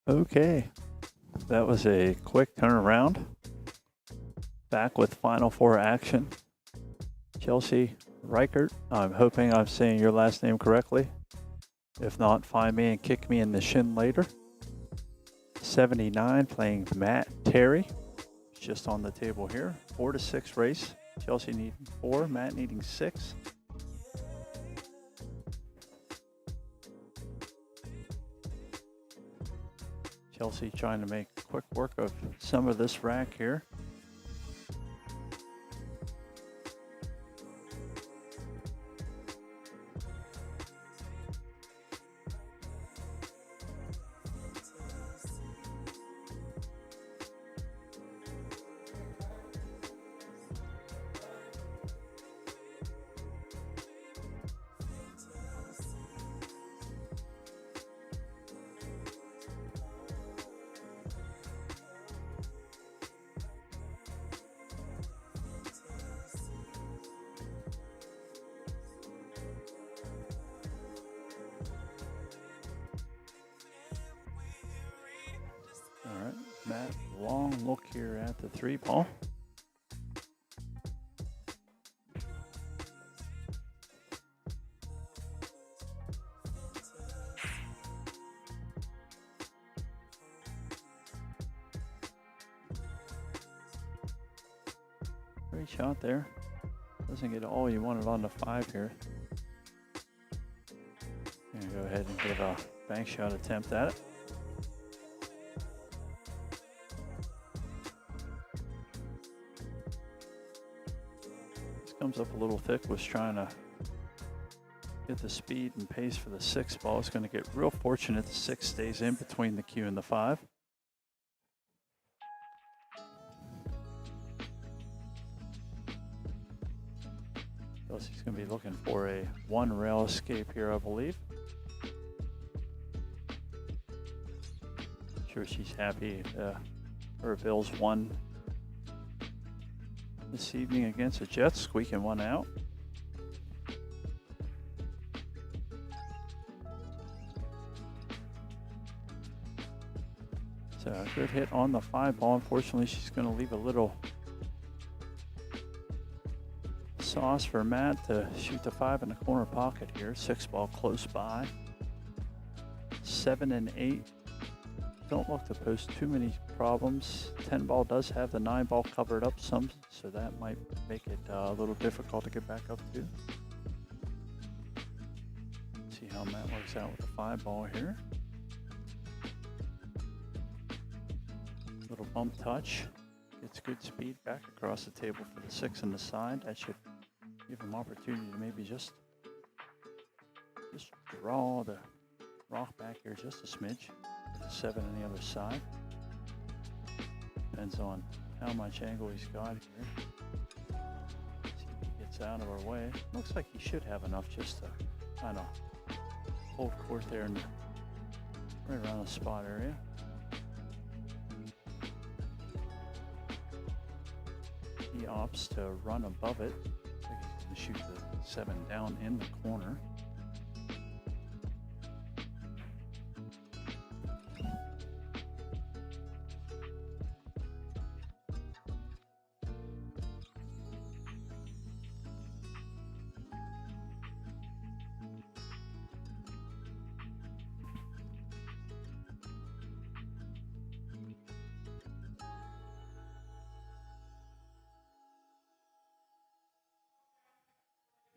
Okay, that was a quick turnaround. Back with Final Four action. Chelsea Reichert, I'm hoping I'm saying your last name correctly. If not, find me and kick me in the shin later. 79 playing Matt Terry. Just on the table here. 4-6 race. Chelsea needing 4, Matt needing 6. Chelsea trying to make quick work of some of this rack here. All right, Matt, long look here at the 3-ball. Great shot there. Doesn't get all you wanted on the 5 here. Gonna go ahead and give a bank shot attempt at it. Comes up a little thick, was trying to get the speed and pace for the 6 ball. It's going to get real fortunate the 6 stays in between the cue and the 5. He's going to be looking for a 1 rail escape here, I believe. Sure, she's happy her Bills won this evening against the Jets, squeaking one out. So a good hit on the 5 ball. Unfortunately, she's going to leave a little sauce for Matt to shoot the 5 in the corner pocket here. 6 ball close by. 7 and 8. Don't look to pose too many problems. 10 ball does have the 9 ball covered up some, so that might make it a little difficult to get back up to. See how Matt works out with the 5 ball here. Little bump touch. Gets good speed back across the table for the 6 on the side. That should give him opportunity to maybe just draw the rock back here just a smidge. The 7 on the other side. Depends on how much angle he's got here. See if he gets out of our way. Looks like he should have enough just to kind of hold court there in right around the spot area. He opts to run above it. Looks like he's going to shoot the 7 down in the corner.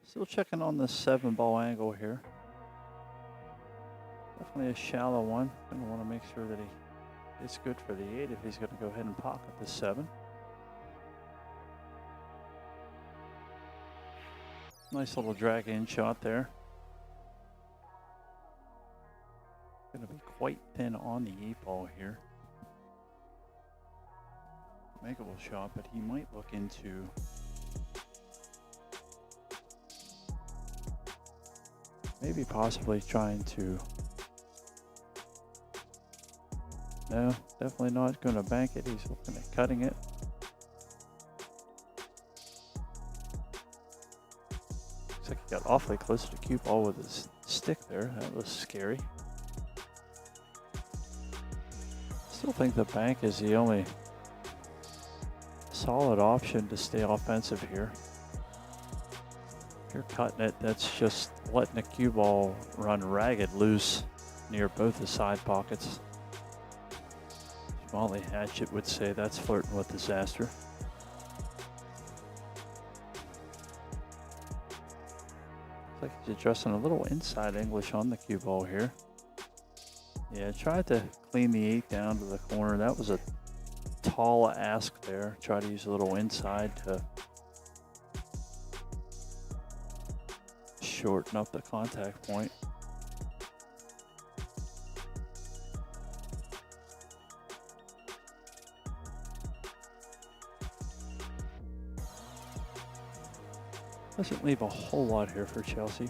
Still checking on the 7 ball angle here. Definitely a shallow one. Gonna want to make sure that it's good for the 8 if he's going to go ahead and pocket the 7. Nice little drag in shot there. Going to be quite thin on the 8 ball here. Makeable shot, but he might look into maybe possibly trying to, no, definitely not going to bank it. He's looking at cutting it. Looks like he got awfully close to the cue ball with his stick there. That was scary. Still think the bank is the only solid option to stay offensive here. If you're cutting it, that's just letting the cue ball run ragged loose near both the side pockets. Molly Hatchet would say that's flirting with disaster. Looks like he's addressing a little inside English on the cue ball here. Yeah, tried to clean the 8 down to the corner. That was a tall ask there. Try to use a little inside to shorten up the contact point. Doesn't leave a whole lot here for Chelsea.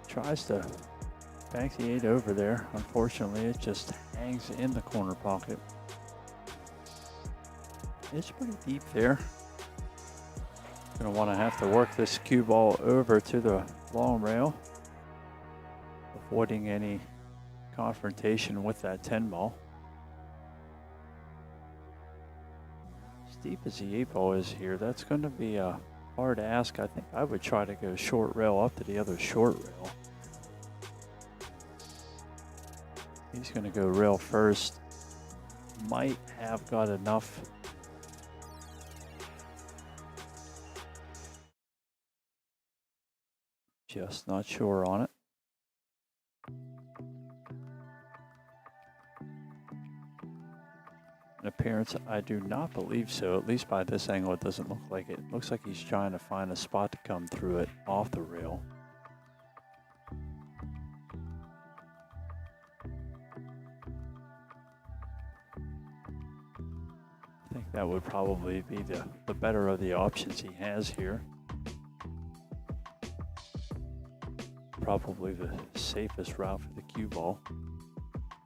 Tries to bank the 8 over there. Unfortunately, it just hangs in the corner pocket. It's pretty deep there. Gonna want to have to work this cue ball over to the long rail, avoiding any confrontation with that 10 ball. As deep as the 8 ball is here, that's going to be a hard ask. I think I would try to go short rail up to the other short rail. He's going to go rail first. Might have got enough. Just not sure on it. An appearance, I do not believe so. At least by this angle, it doesn't look like it. It looks like he's trying to find a spot to come through it off the rail. I think that would probably be the better of the options he has here. Probably the safest route for the cue ball,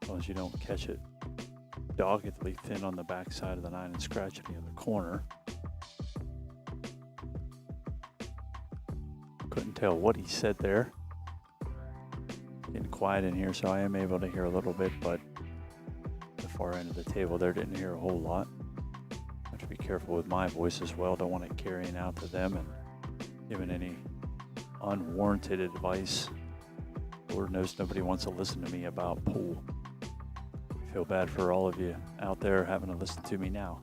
as long as you don't catch it doggedly thin on the backside of the 9 and scratch in the other corner. Couldn't tell what he said there. Getting quiet in here, so I am able to hear a little bit, but the far end of the table there didn't hear a whole lot. Have to be careful with my voice as well. Don't want it carrying out to them and giving any unwarranted advice. Lord knows nobody wants to listen to me about pool. I feel bad for all of you out there having to listen to me now.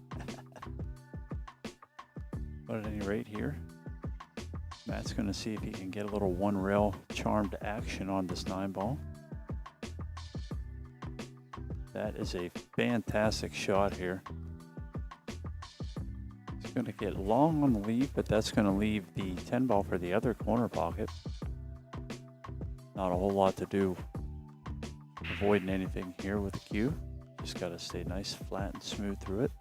But at any rate here, Matt's going to see if he can get a little one rail charmed action on this 9 ball. That is a fantastic shot here. He's going to get long on the leave, but that's going to leave the 10 ball for the other corner pocket. Not a whole lot to do avoiding anything here with the cue. Just got to stay nice, flat, and smooth through it.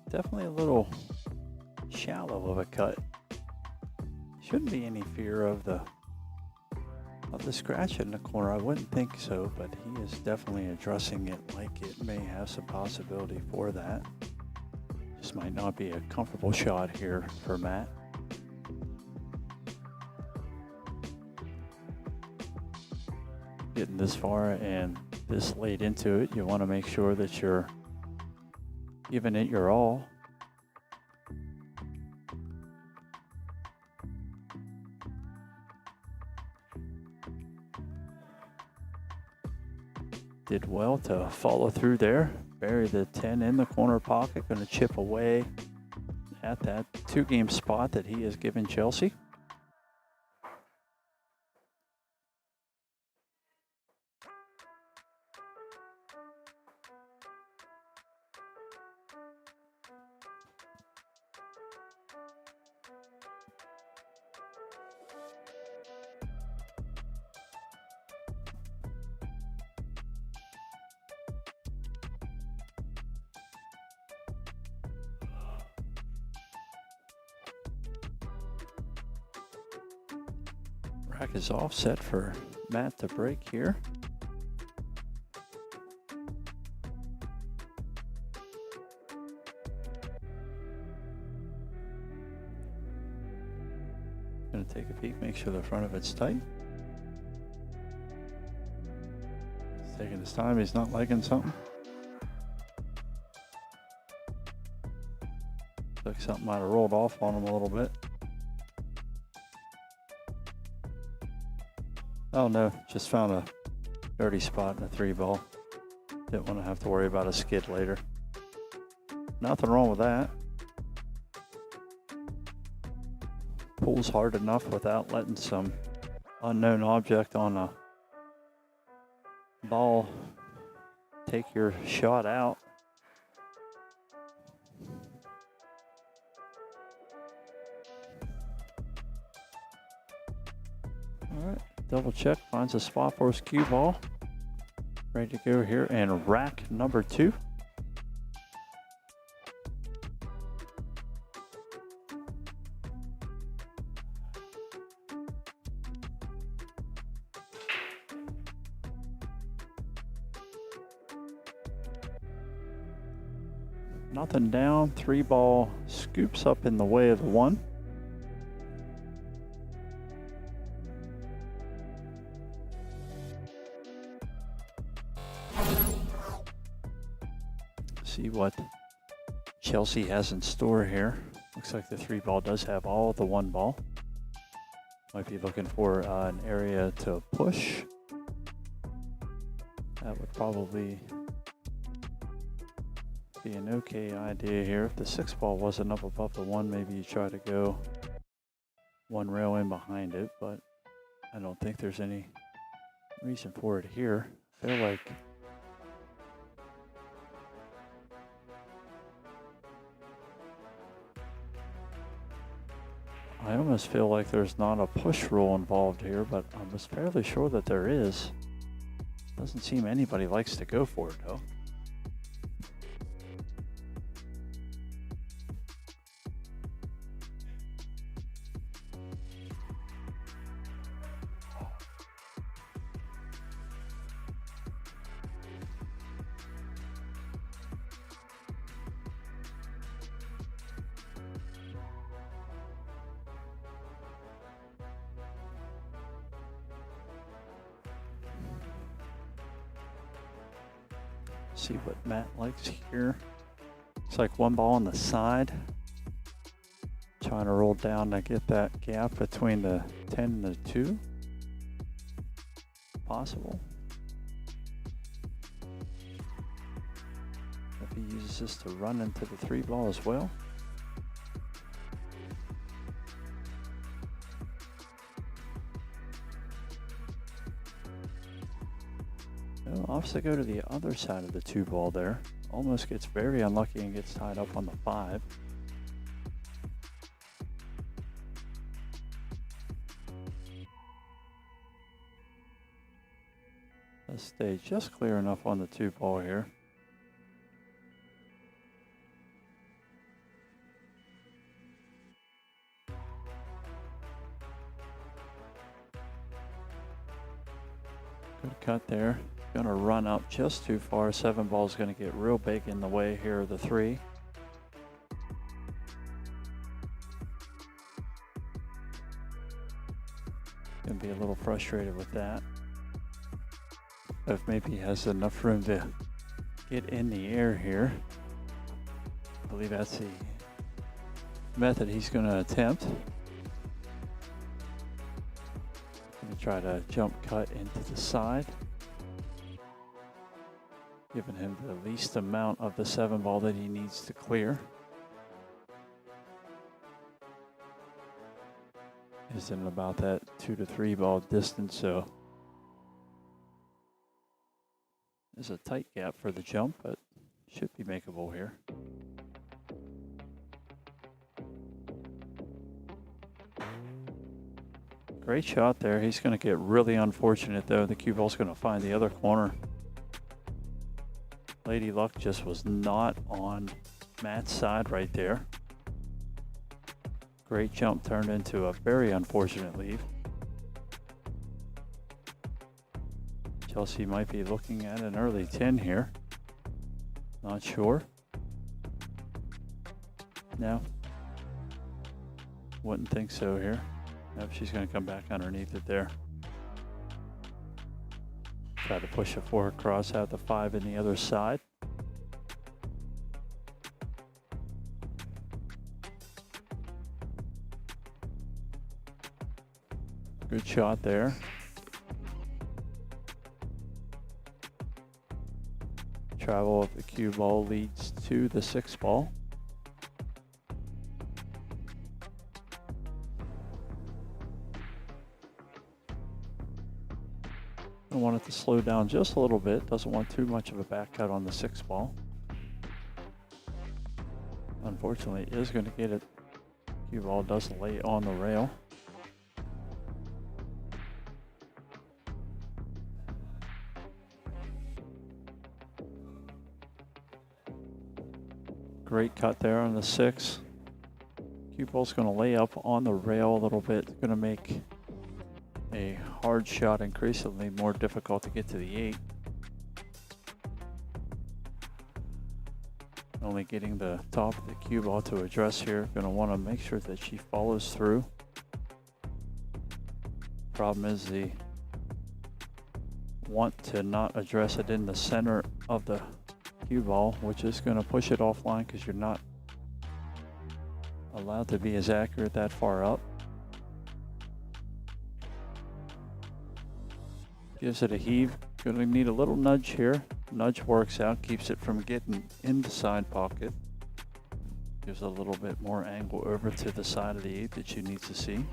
Definitely a little shallow of a cut. Shouldn't be any fear of the scratch in the corner. I wouldn't think so, but he is definitely addressing it like it may have some possibility for that. Just might not be a comfortable shot here for Matt. Getting this far and this late into it, you want to make sure that you're giving it your all. Did well to follow through there. Bury the 10 in the corner pocket. Going to chip away at that 2-game spot that he has given Chelsea. Rack is offset for Matt to break here. Gonna take a peek, make sure the front of it's tight. He's taking his time, he's not liking something. Looks like something might have rolled off on him a little bit. Oh no, just found a dirty spot in a 3-ball. Didn't want to have to worry about a skid later. Nothing wrong with that. Pulls hard enough without letting some unknown object on a ball take your shot out. All right, double check, finds a spot for his cue ball. Ready to go here and rack number 2. Nothing down, 3-ball scoops up in the way of the 1. See what Chelsea has in store here. Looks like the 3-ball does have all the 1 ball. Might be looking for an area to push. That would probably be an okay idea here. If the 6-ball wasn't up above the 1, maybe you try to go 1 rail in behind it, but I don't think there's any reason for it here. I feel like I almost feel like there's not a push rule involved here, but I'm just fairly sure that there is. Doesn't seem anybody likes to go for it though. See what Matt likes here. It's like 1 ball on the side. Trying to roll down to get that gap between the 10 and the 2. Possible. If he uses this to run into the 3-ball as well. Opts to go to the other side of the 2-ball there. Almost gets very unlucky and gets tied up on the 5. Let's stay just clear enough on the 2-ball here. Good cut there. Gonna run up just too far. 7-ball is gonna get real big in the way here of the 3. Gonna be a little frustrated with that. If maybe he has enough room to get in the air here. I believe that's the method he's gonna attempt. Gonna try to jump cut into the side. Giving him the least amount of the 7-ball that he needs to clear. Is in about that 2 to 3 ball distance, so there's a tight gap for the jump, but should be makeable here. Great shot there. He's going to get really unfortunate though. The cue ball's going to find the other corner. Lady Luck just was not on Matt's side right there. Great jump turned into a very unfortunate leave. Chelsea might be looking at an early 10 here. Not sure. No. Wouldn't think so here. Nope, she's going to come back underneath it there. Try to push a 4 across out the 5 in the other side. Good shot there. Travel of the cue ball leads to the 6 ball. I want it to slow down just a little bit. Doesn't want too much of a back cut on the 6 ball. Unfortunately, it is going to get it. Cue ball does lay on the rail. Great cut there on the 6. Cue ball's going to lay up on the rail a little bit. It's going to make a hard shot increasingly more difficult to get to the 8. Only getting the top of the cue ball to address here. Going to want to make sure that she follows through. Problem is the want to not address it in the center of the cue ball, which is going to push it offline because you're not allowed to be as accurate that far up. Gives it a heave. Going to need a little nudge here. Nudge works out, keeps it from getting in the side pocket. Gives a little bit more angle over to the side of the 8 that she needs to see.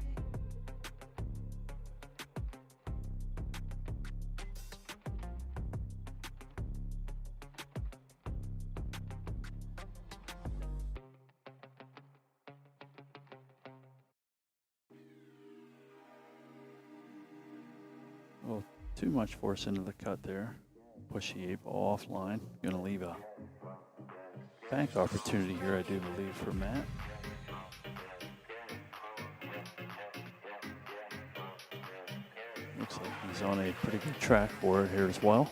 Oh, too much force into the cut there. Push the 8 ball offline. Going to leave a bank opportunity here, I do believe, for Matt. Looks like he's on a pretty good track for it here as well.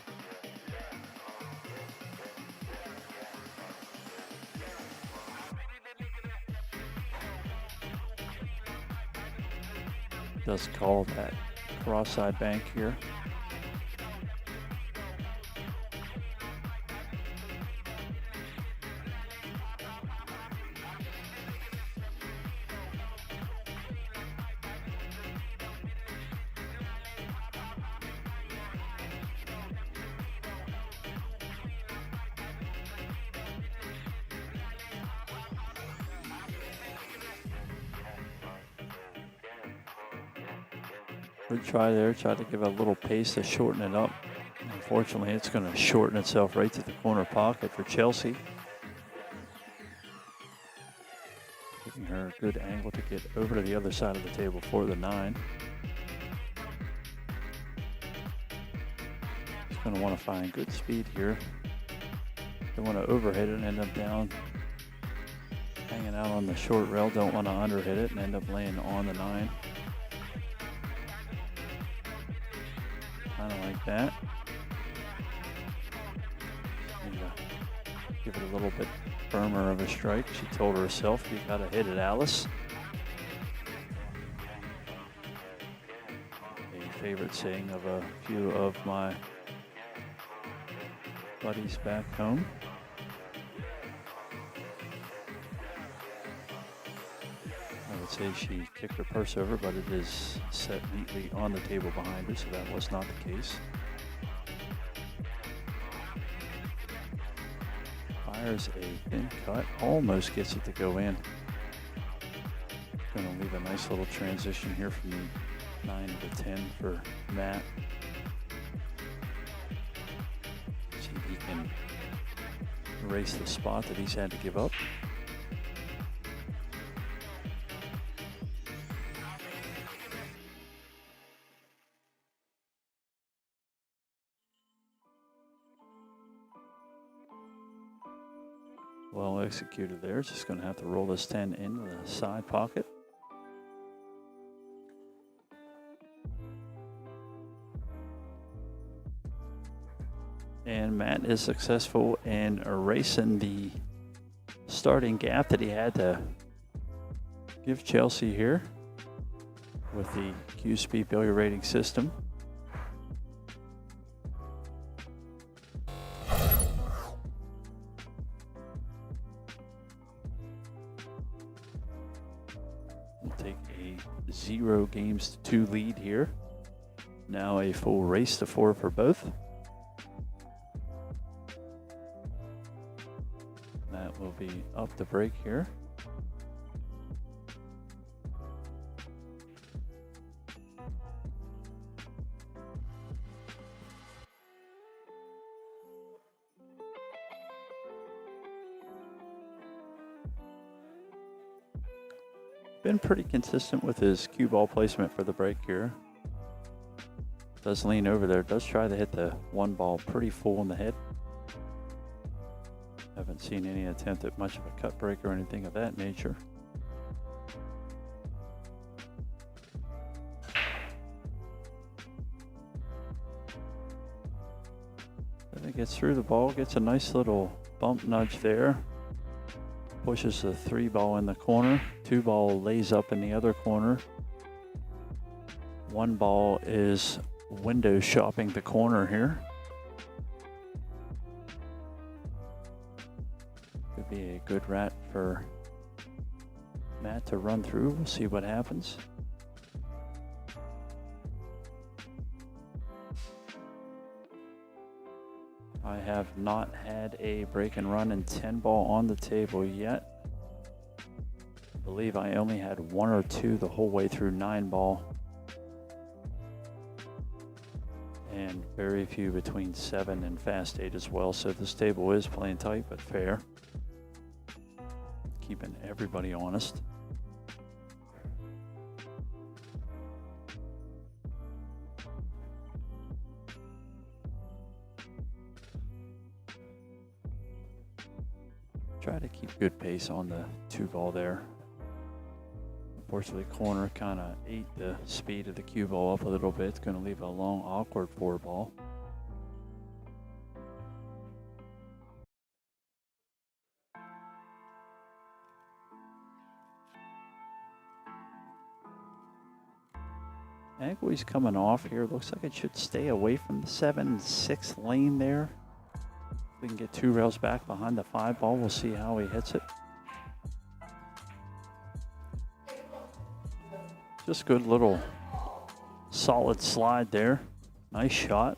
Does call that cross side bank here. Good try there, tried to give it a little pace to shorten it up. Unfortunately, it's going to shorten itself right to the corner pocket for Chelsea. Giving her a good angle to get over to the other side of the table for the 9. She's going to want to find good speed here. Don't want to overhit it and end up down, hanging out on the short rail. Don't want to underhit it and end up laying on the 9. Kind of like that. Give it a little bit firmer of a strike. She told herself, you gotta hit it, Alice. A favorite saying of a few of my buddies back home. I would say she kicked her purse over, but it is set neatly on the table behind her, so that was not the case. Fires a thin cut, almost gets it to go in. Going to leave a nice little transition here from the 9 to the 10 for Matt. See if he can erase the spot that he's had to give up. Well executed there. Just going to have to roll this 10 into the side pocket. And Matt is successful in erasing the starting gap that he had to give Chelsea here. with the Q-Speed billiard rating system. We'll take a 0 games to 2 lead here. Now a full race to 4 for both. That will be up the break here. Been pretty consistent with his cue ball placement for the break here. Does lean over there, does try to hit the 1 ball pretty full in the head. Haven't seen any attempt at much of a cut break or anything of that nature. Then it gets through the ball, gets a nice little bump nudge there. Pushes the 3 ball in the corner. 2 ball lays up in the other corner. 1 ball is window shopping the corner here. Could be a good rat for Matt to run through. We'll see what happens. I have not had a break and run and 10 ball on the table yet. I believe I only had 1 or 2 the whole way through 9 ball. And very few between 7 and fast 8 as well. So this table is playing tight but fair. Keeping everybody honest. Try to keep good pace on the 2 ball there. Unfortunately, corner kind of ate the speed of the cue ball up a little bit. It's going to leave a long, awkward 4 ball. Angle he's coming off here. Looks like it should stay away from the 7 and 6 lane there. We can get 2 rails back behind the 5 ball. We'll see how he hits it. Just good little solid slide there. Nice shot.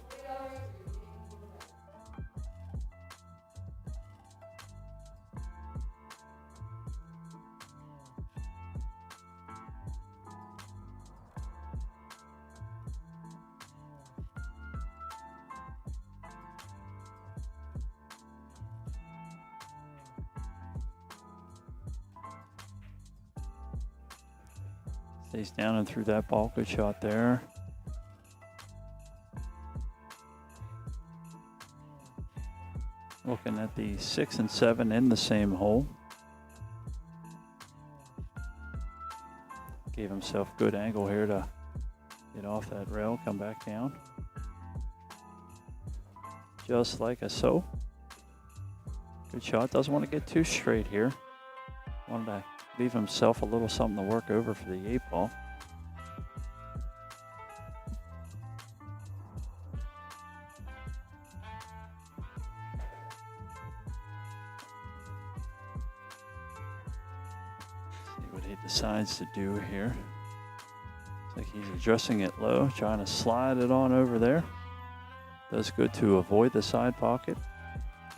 Stays down and through that ball. Good shot there. Looking at the 6 and 7 in the same hole. Gave himself good angle here to get off that rail, come back down. Just like so. Good shot. Doesn't want to get too straight here. Wanted to leave himself a little something to work over for the 8 ball. See what he decides to do here. Looks like he's adjusting it low, trying to slide it on over there. Does good to avoid the side pocket.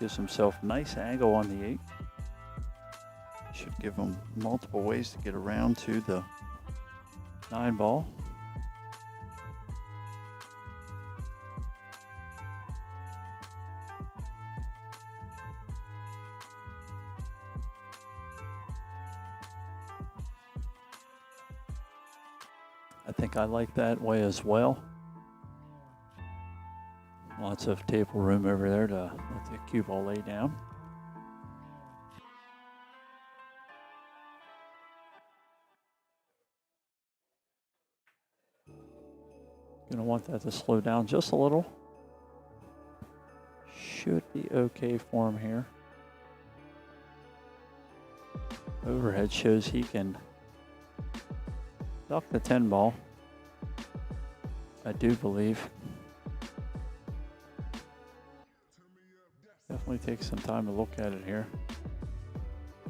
Gives himself nice angle on the 8. Should give him multiple ways to get around to the 9 ball. I think I like that way as well. Lots of table room over there to let the cue ball lay down. Gonna want that to slow down just a little. Should be okay for him here. Overhead shows he can duck the 10 ball. I do believe. Definitely take some time to look at it here.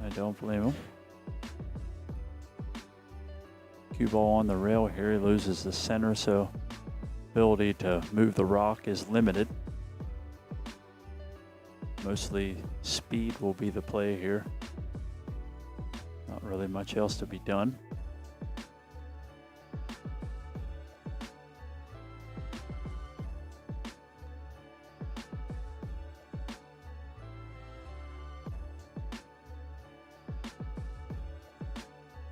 I don't blame him. Cue ball on the rail here, he loses the center, so ability to move the rock is limited. Mostly speed will be the play here. Not really much else to be done.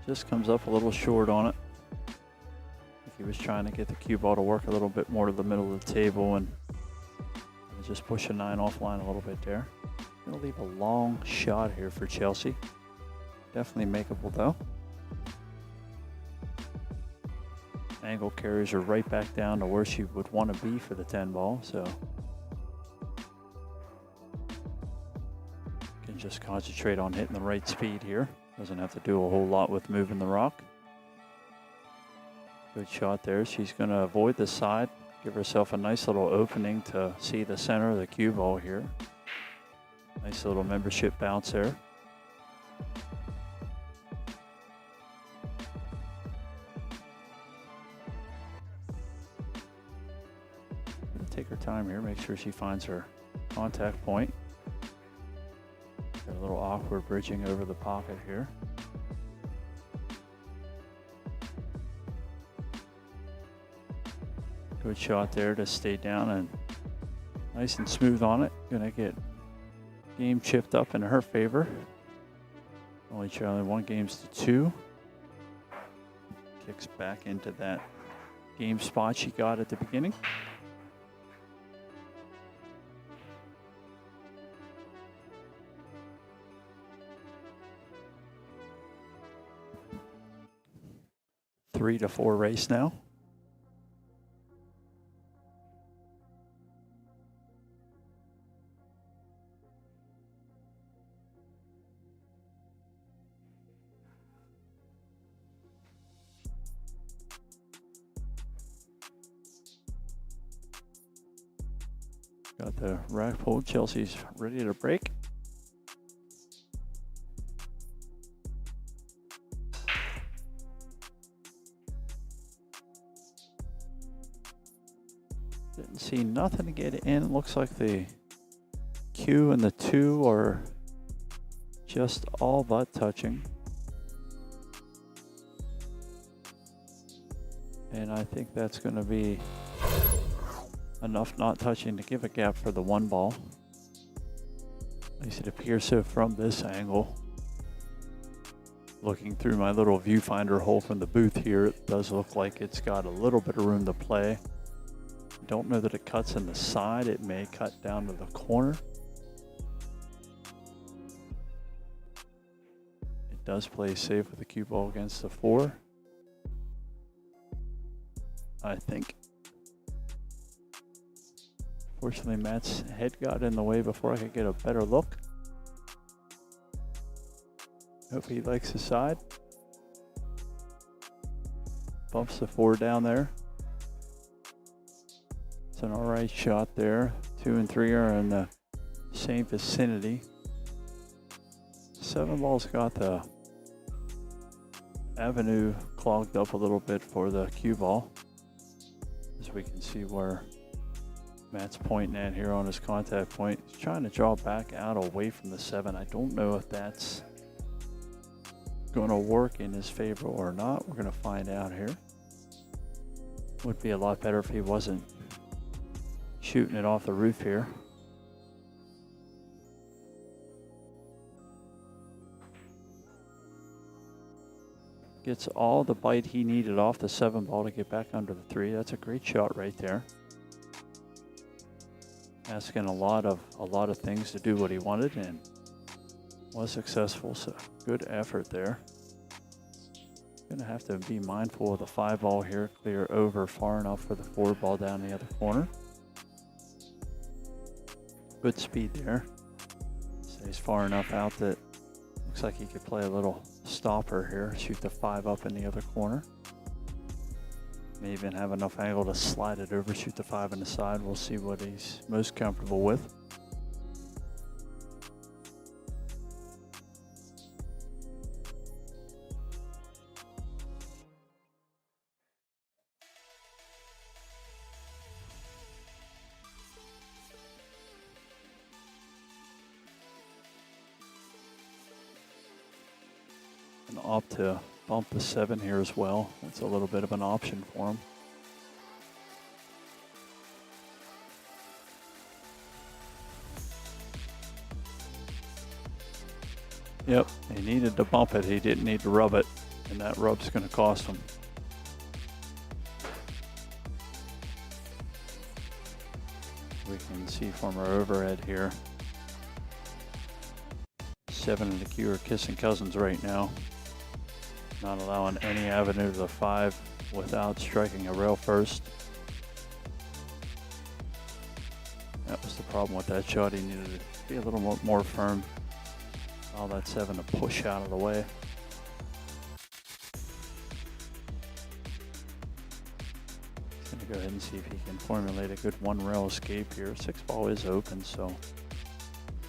Just comes up a little short on it. I think he was trying to get the cue ball to work a little bit more to the middle of the table and just push a 9 offline a little bit there. Gonna leave a long shot here for Chelsea. Definitely makeable though. Angle carries her right back down to where she would want to be for the 10 ball, so can just concentrate on hitting the right speed here. Doesn't have to do a whole lot with moving the rock. Good shot there. She's going to avoid the side, give herself a nice little opening to see the center of the cue ball here. Nice little membership bounce there. Take her time here, make sure she finds her contact point. Got a little awkward bridging over the pocket here. Good shot there to stay down and nice and smooth on it. Gonna get game chipped up in her favor. Only trailing 1 games to 2. Kicks back into that game spot she got at the beginning. Three to 4 race now. Got the rack pulled. Chelsea's ready to break. Didn't see nothing to get in. Looks like the cue and the 2 are just all but touching. And I think that's going to be enough not touching to give a gap for the 1 ball. At least it appears so from this angle. Looking through my little viewfinder hole from the booth here, it does look like it's got a little bit of room to play. Don't know that it cuts in the side. It may cut down to the corner. It does play safe with the cue ball against the 4. I think. Fortunately, Matt's head got in the way before I could get a better look. Hope he likes the side. Bumps the 4 down there. It's an all right shot there. 2 and 3 are in the same vicinity. 7 ball's got the avenue clogged up a little bit for the cue ball. As we can see where Matt's pointing at here on his contact point. He's trying to draw back out away from the 7. I don't know if that's going to work in his favor or not. We're going to find out here. Would be a lot better if he wasn't shooting it off the roof here. Gets all the bite he needed off the 7 ball to get back under the 3. That's a great shot right there. Asking a lot of things to do what he wanted and was successful. So good effort there. Gonna have to be mindful of the 5 ball here. Clear over far enough for the 4 ball down the other corner. Good speed there. Stays far enough out that looks like he could play a little stopper here. Shoot the 5 up in the other corner. May even have enough angle to slide it over, shoot the 5 on the side. We'll see what he's most comfortable with. And opt to bump the 7 here as well. It's a little bit of an option for him. Yep, he needed to bump it. He didn't need to rub it, and that rub's going to cost him. We can see from our overhead here, 7 and the Q are kissing cousins right now. Not allowing any avenue to the 5 without striking a rail first. That was the problem with that shot. He needed to be a little more firm. All that 7 to push out of the way. He's going to go ahead and see if he can formulate a good 1 rail escape here. 6 ball is open, so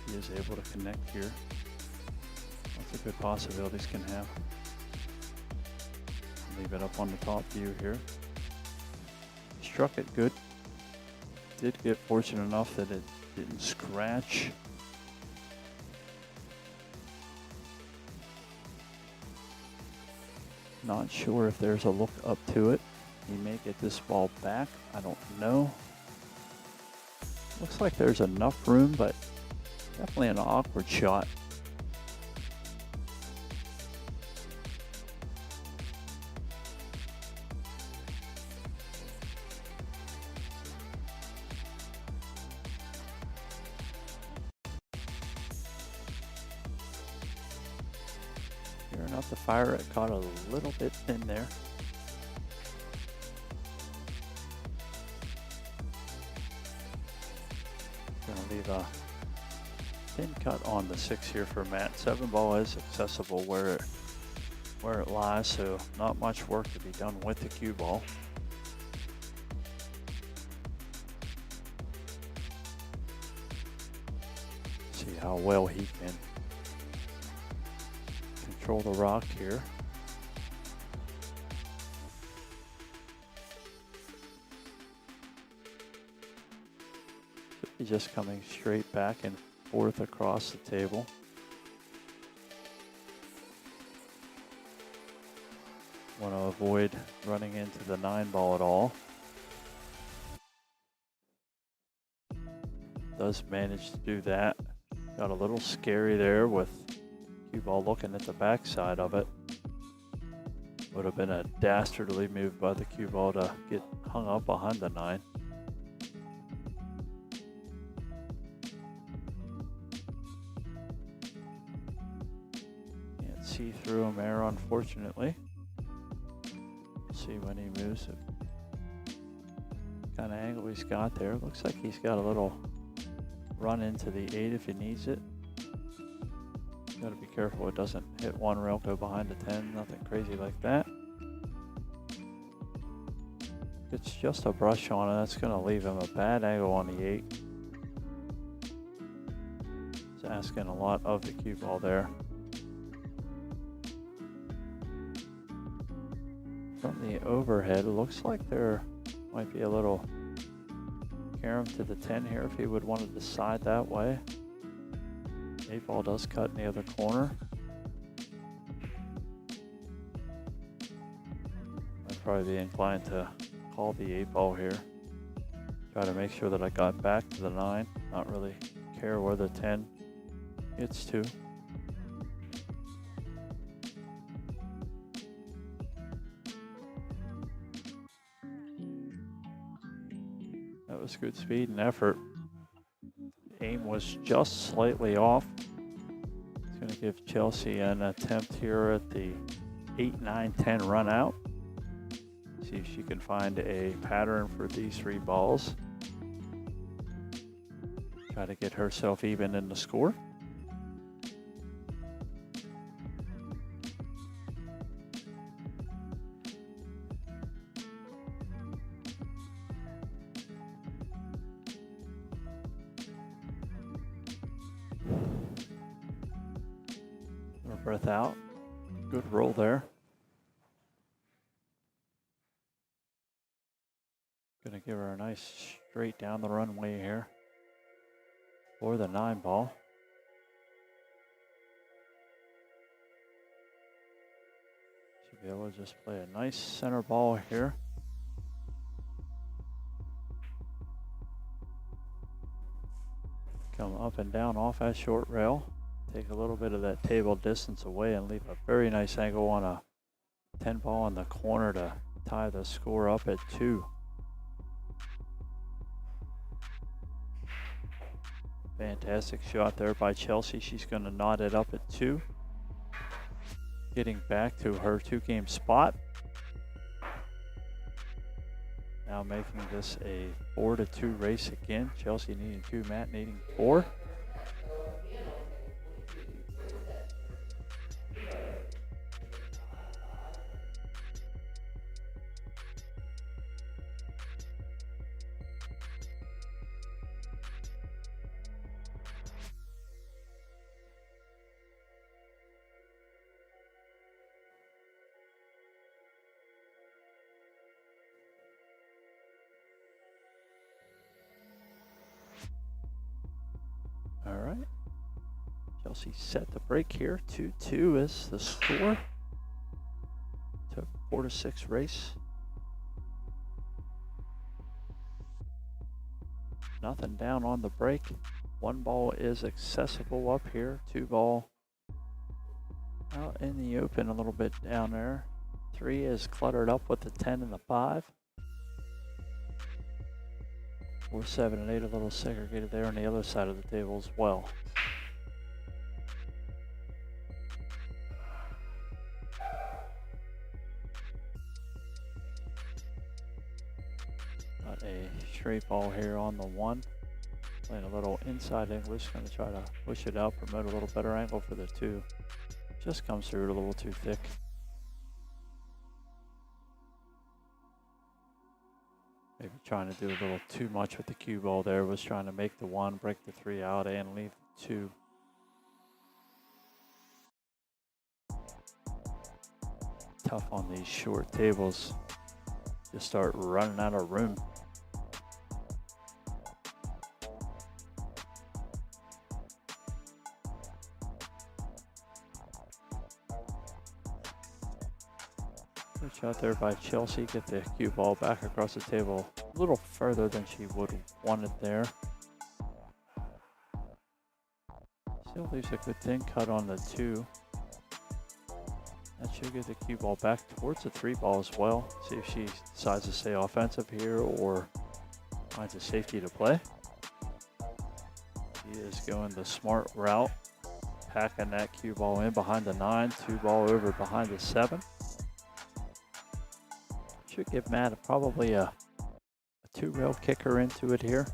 he is able to connect here. That's a good possibilities can have. Leave it up on the top view here. Struck it good. Did get fortunate enough that it didn't scratch. Not sure if there's a look up to it. He may get this ball back. I don't know. Looks like there's enough room, but definitely an awkward shot. Sure enough, the fire it caught a little bit thin there. Gonna leave a thin cut on the 6 here for Matt. 7 ball is accessible where it lies, so not much work to be done with the cue ball. See how well he can control the rock here. He's just coming straight back and forth across the table. Want to avoid running into the 9 ball at all. Does manage to do that. Got a little scary there with cue ball looking at the backside of it. Would have been a dastardly move by the cue ball to get hung up behind the 9. Can't see through him there, unfortunately. See when he moves it. Kind of angle he's got there. Looks like he's got a little run into the 8 if he needs it. Got to be careful it doesn't hit 1 rail, go behind the 10. Nothing crazy like that. It's just a brush on it. That's going to leave him a bad angle on the 8. It's asking a lot of the cue ball there. From the overhead, it looks like there might be a little carom to the 10 here if he would want to decide that way. 8 ball does cut in the other corner. I'd probably be inclined to call the 8 ball here. Try to make sure that I got back to the 9. Not really care where the 10 gets to. That was good speed and effort. Aim was just slightly off. It's going to give Chelsea an attempt here at the 8, 9, 10 run out. See if she can find a pattern for these 3 balls. Try to get herself even in the score. breath out. Good roll there. Gonna give her a nice straight down the runway here for the 9 ball. Should be able to just play a nice center ball here. Come up and down off that short rail. Take a little bit of that table distance away and leave a very nice angle on a 10 ball in the corner to tie the score up at 2. Fantastic shot there by Chelsea. She's going to knot it up at 2. Getting back to her 2-game spot. Now making this a 4-2 race again. Chelsea needing 2, Matt needing 4. All right. Chelsea set the break here. 2-2 is the score. To 4-6 race. Nothing down on the break. 1 ball is accessible up here. 2 ball out in the open a little bit down there. 3 is cluttered up with the 10 and the 5. 4, 7, and 8 a little segregated there on the other side of the table as well. Got a straight ball here on the 1. Playing a little inside English, going to try to push it out, promote a little better angle for the 2. Just comes through a little too thick. Maybe trying to do a little too much with the cue ball there. Was trying to make the 1, break the 3 out, and leave the 2. Tough on these short tables. Just start running out of room. Good shot there by Chelsea. Get the cue ball back across the table a little further than she would have wanted there. Still leaves a good thin cut on the 2. That should get the cue ball back towards the 3 ball as well. See if she decides to stay offensive here or finds a safety to play. She is going the smart route, packing that cue ball in behind the 9, 2 ball over behind the 7. Should give Matt probably a 2-rail kicker into it here.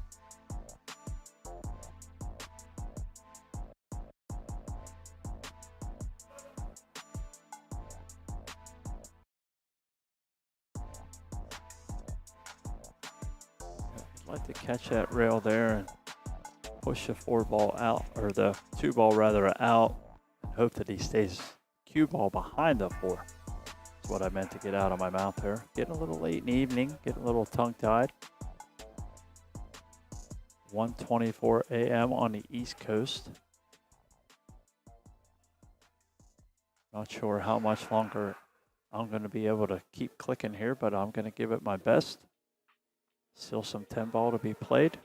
I'd like to catch that rail there and push the 4 ball out, or the 2 ball rather out, and hope that he stays cue ball behind the 4. That's what I meant to get out of my mouth there. Getting a little late in the evening, getting a little tongue-tied. 1:24 a.m. on the East Coast. Not sure how much longer I'm going to be able to keep clicking here, but I'm going to give it my best. Still some 10 ball to be played.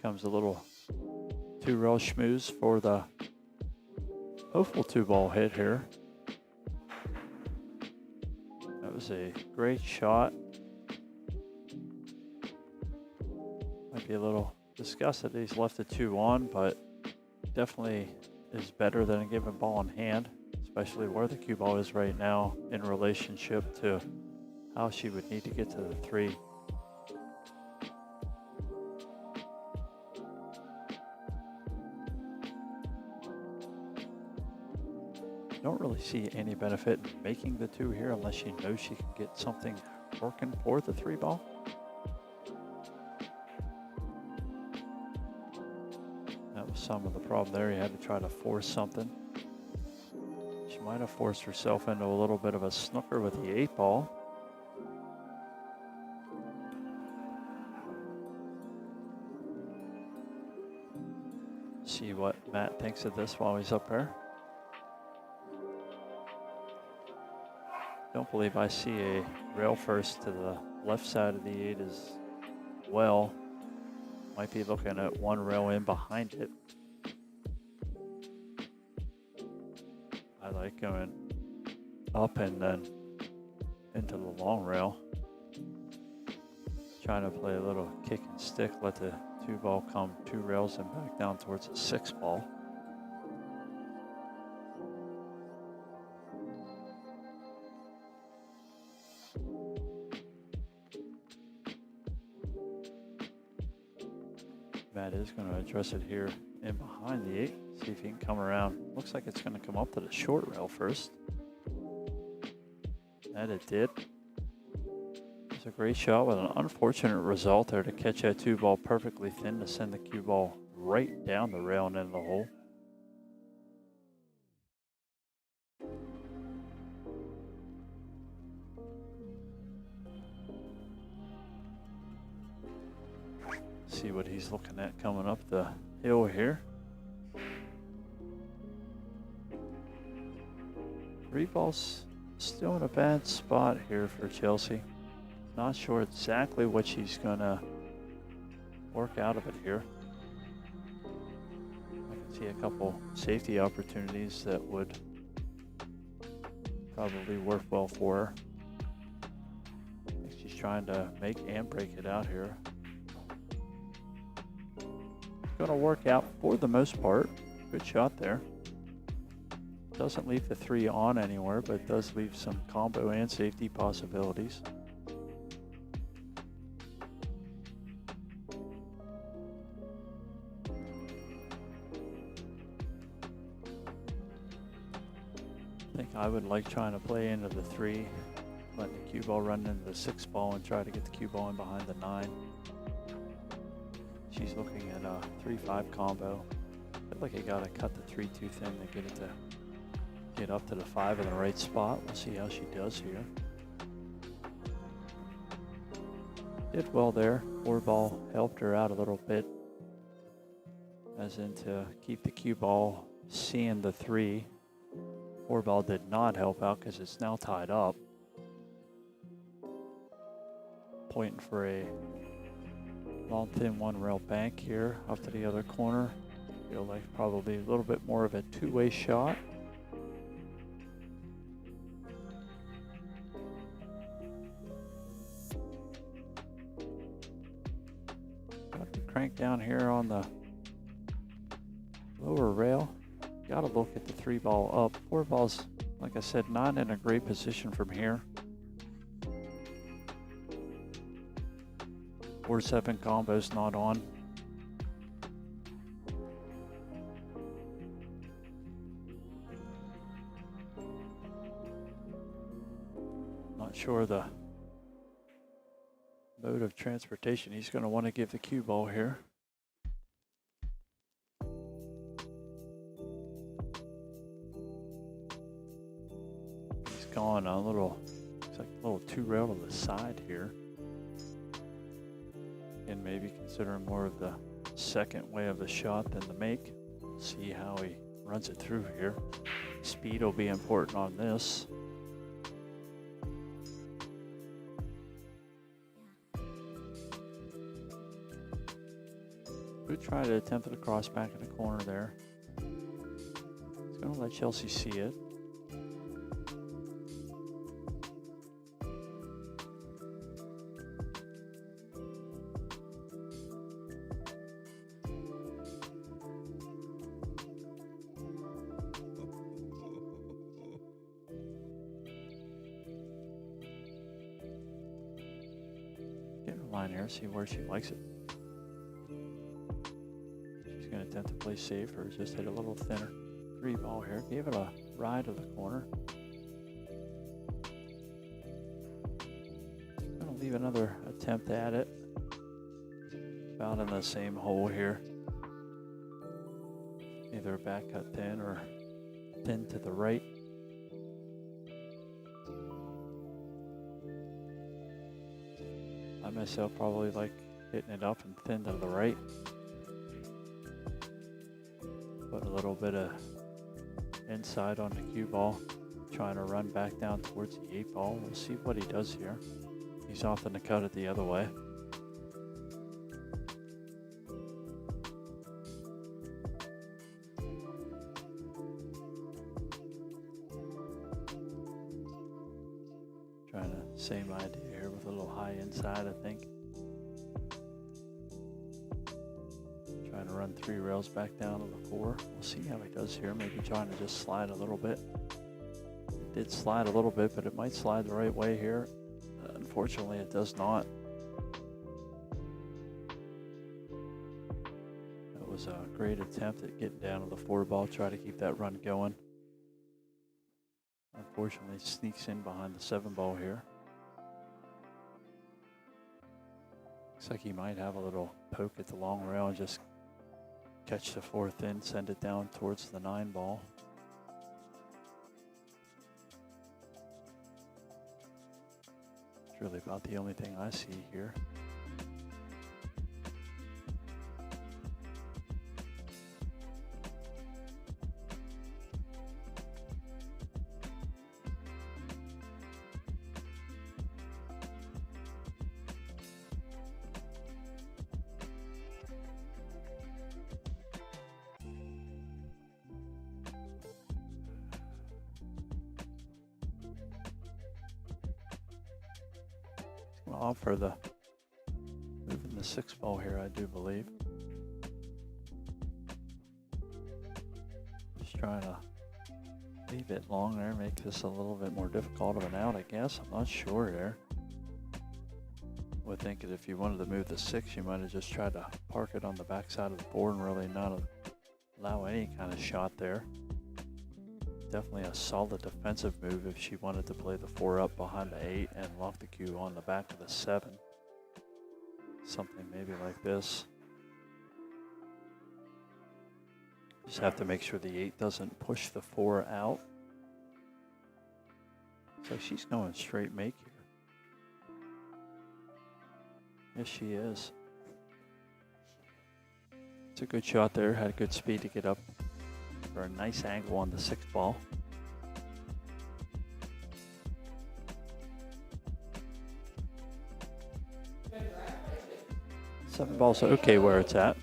Comes a little 2-rail schmooze for the hopeful 2 ball hit here. That was a great shot. Might be a little disgusted that he's left the 2 on, but definitely is better than a given ball in hand, especially where the cue ball is right now in relationship to how she would need to get to the 3. Don't really see any benefit in making the 2 here unless she knows she can get something working for the 3 ball. some of the problem there. He had to try to force something. She might have forced herself into a little bit of a snooker with the 8-ball. See what Matt thinks of this while he's up there. Don't believe I see a rail first to the left side of the 8 as well. Might be looking at one rail in behind it. I like going up and then into the long rail. Trying to play a little kick and stick, let the 2-ball come 2 rails and back down towards the 6-ball. Matt is going to address it here in behind the 8. See if he can come around. Looks like it's going to come up to the short rail first. And it did. It's a great shot with an unfortunate result there to catch that 2-ball perfectly thin to send the cue ball right down the rail and into the hole. See what he's looking at coming up the hill here. 3-ball's still in a bad spot here for Chelsea. Not sure exactly what she's gonna work out of it here. I can see a couple safety opportunities that would probably work well for her. I think she's trying to make and break it out here. Going to work out for the most part. Good shot there. Doesn't leave the 3 on anywhere, but does leave some combo and safety possibilities. I think I would like trying to play into the 3, letting the cue ball run into the 6-ball and try to get the cue ball in behind the 9. She's looking at a 3-5 combo. I feel like you gotta cut the 3 too thin to get it to get up to the 5 in the right spot. We'll see how she does here. Did well there. 4-ball helped her out a little bit, as in to keep the cue ball seeing the 3. 4-ball did not help out because it's now tied up. Pointing for a long thin 1 rail bank here up to the other corner. Feel like probably a little bit more of a 2-way shot. Got the crank down here on the lower rail. Got to look at the 3-ball up. 4-ball's, like I said, not in a great position from here. 4-7 combo's not on. Not sure the mode of transportation he's going to want to give the cue ball here. He's gone a little, looks like a little 2 rail to the side here. And maybe considering more of the second way of the shot than the make. See how he runs it through here. Speed will be important on this. Good try to attempt the cross back in the corner there. He's going to let Chelsea see it. Line here, see where she likes it. She's going to attempt to play safe or just hit a little thinner. 3-ball here, gave it a ride to the corner. Going to leave another attempt at it. About in the same hole here. either back cut thin or thin to the right. I myself probably like hitting it up and thin to the right. Put a little bit of inside on the cue ball, trying to run back down towards the 8 ball. We'll see what he does here. He's often to cut it the other way. Trying the same idea here with a little high inside, I think. Trying to run 3 rails back down to the 4. We'll see how he does here. Maybe trying to just slide a little bit. It did slide a little bit, but it might slide the right way here. Unfortunately, it does not. That was a great attempt at getting down to the 4 ball, try to keep that run going. Unfortunately, sneaks in behind the 7 ball here. Looks like he might have a little poke at the long rail and just catch the 4 thin, send it down towards the 9 ball. It's really about the only thing I see here. Off for the moving the 6 ball here, I do believe. Just trying to leave it long there, make this a little bit more difficult of an out, I guess. I'm not sure there. I would think that if you wanted to move the 6, you might have just tried to park it on the back side of the board and really not allow any kind of shot there. Definitely a solid defensive move if she wanted to play the 4 up behind the 8 and lock the cue on the back of the 7. Something maybe like this. Just have to make sure the 8 doesn't push the 4 out. So she's going straight make here. Yes, she is. It's a good shot there, had good speed to get up for a nice angle on the 6 ball. Seven ball's okay where it's at.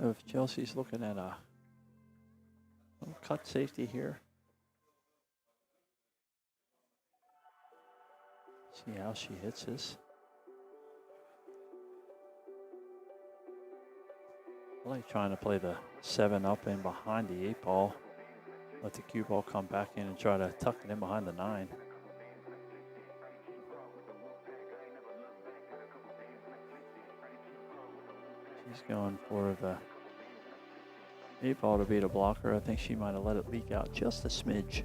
If Chelsea's looking at a little cut safety here. See how she hits this. I like trying to play the 7 up in behind the 8 ball. Let the cue ball come back in and try to tuck it in behind the 9. She's going for the 8 ball to beat a blocker. I think she might have let it leak out just a smidge.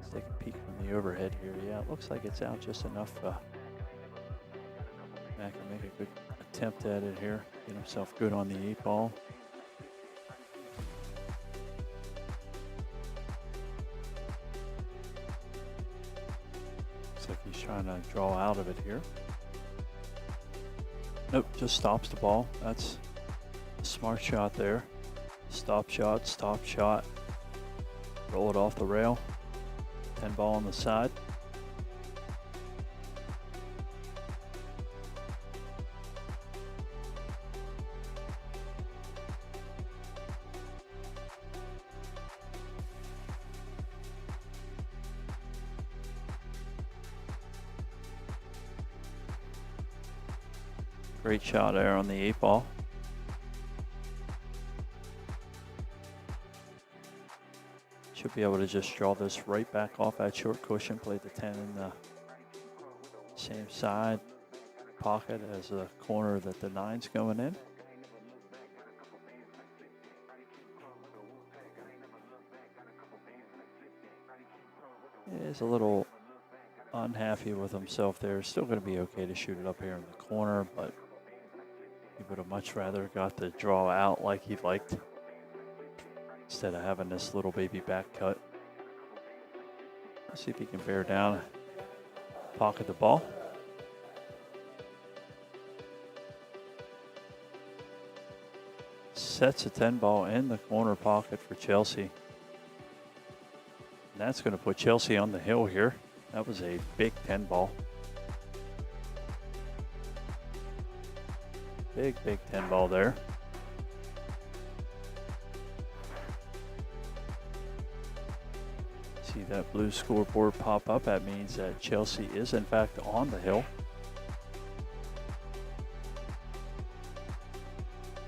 Let's take a peek from the overhead here. Yeah, it looks like it's out just enough. Mac can make a good attempt at it here. Get himself good on the 8 ball. Looks like he's trying to draw out of it here. Nope, just stops the ball. That's a smart shot there. Stop shot, roll it off the rail. 10 ball on the side. Great shot there on the 8 ball. Should be able to just draw this right back off that short cushion, play the 10 in the same side pocket as the corner that the 9's going in. Is a little unhappy with himself there. Still going to be okay to shoot it up here in the corner, but he would have much rather got the draw out like he liked instead of having this little baby back cut. Let's see if he can bear down, pocket the ball. Sets a 10 ball in the corner pocket for Chelsea. And that's going to put Chelsea on the hill here. That was a big 10 ball. Big 10 ball there. See that blue scoreboard pop up. That means that Chelsea is in fact on the hill.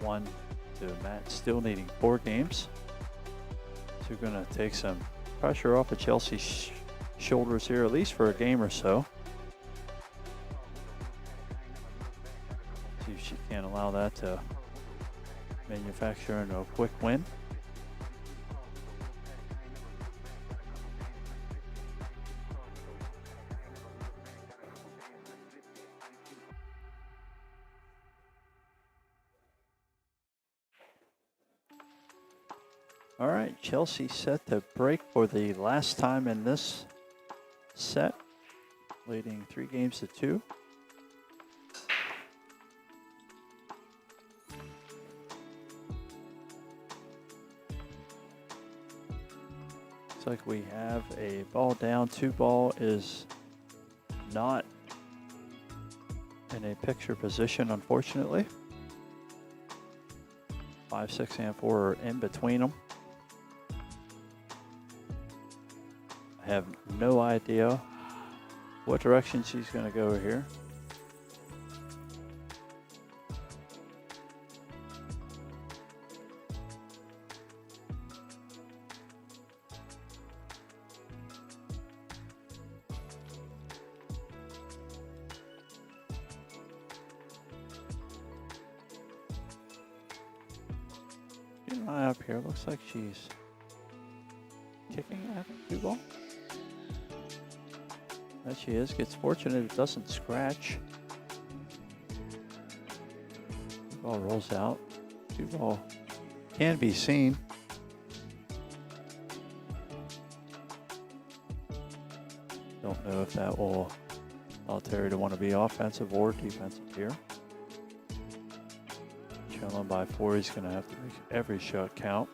1 to Matt, still needing 4 games. So we're going to take some pressure off of Chelsea's shoulders here, at least for a game or so. See if she can't allow that to manufacture into a quick win. All right, Chelsea set to break for the last time in this set, leading 3 games to 2. Looks like we have a ball down. 2 ball is not in a picture position, unfortunately. 5, 6, and 4 are in between them. I have no idea what direction she's going to go here. Keep an eye up here. Looks like she's kicking at the 2 ball. That she is. Gets fortunate it doesn't scratch. 2 ball rolls out. 2 ball can be seen. Don't know if that will allow Terry to want to be offensive or defensive here. Trailing by 4, he's going to have to make every shot count.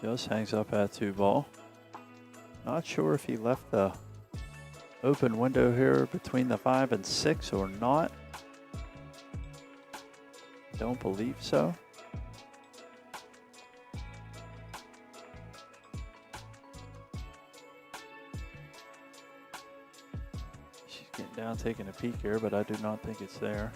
Just hangs up at 2 ball. Not sure if he left the open window here between the 5 and 6 or not. Don't believe so. She's getting down, taking a peek here, but I do not think it's there.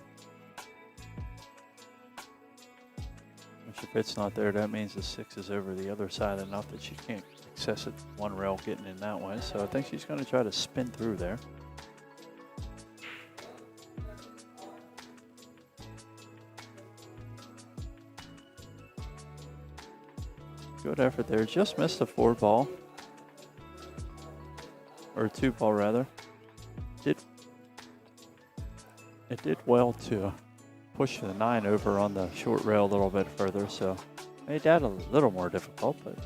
If it's not there, that means the 6 is over the other side enough that she can't access it. 1 rail getting in that way. So I think she's going to try to spin through there. Good effort there. Just missed a 4 ball. Or 2 ball rather. It did well to push the 9 over on the short rail a little bit further, so made that a little more difficult, but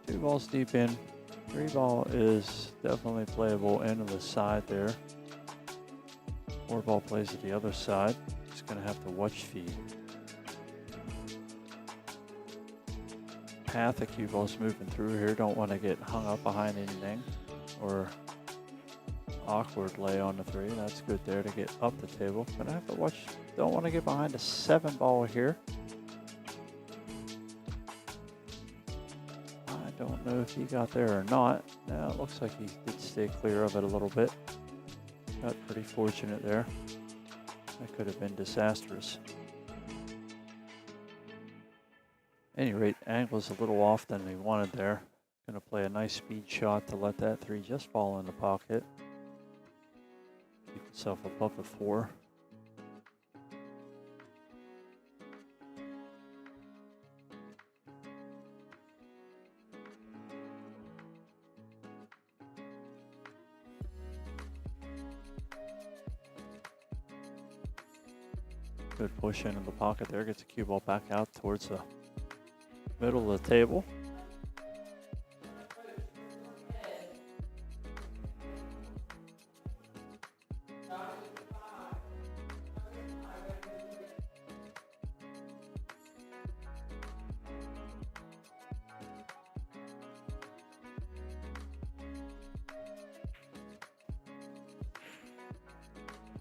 two balls deep in. 3 ball is definitely playable into the side there. 4 ball plays at the other side. Just gonna have to watch the path the cue ball's moving through here. Don't want to get hung up behind anything or awkward lay on the 3. That's good there to get up the table. But I have to watch. Don't want to get behind a 7 ball here. I don't know if he got there or not. Now it looks like he did stay clear of it a little bit. Got pretty fortunate there. That could have been disastrous. At any rate, angle's a little off than he wanted there. Gonna play a nice speed shot to let that 3 just fall in the pocket. Keep himself above the 4. Good push into the pocket there. Gets the cue ball back out towards the middle of the table.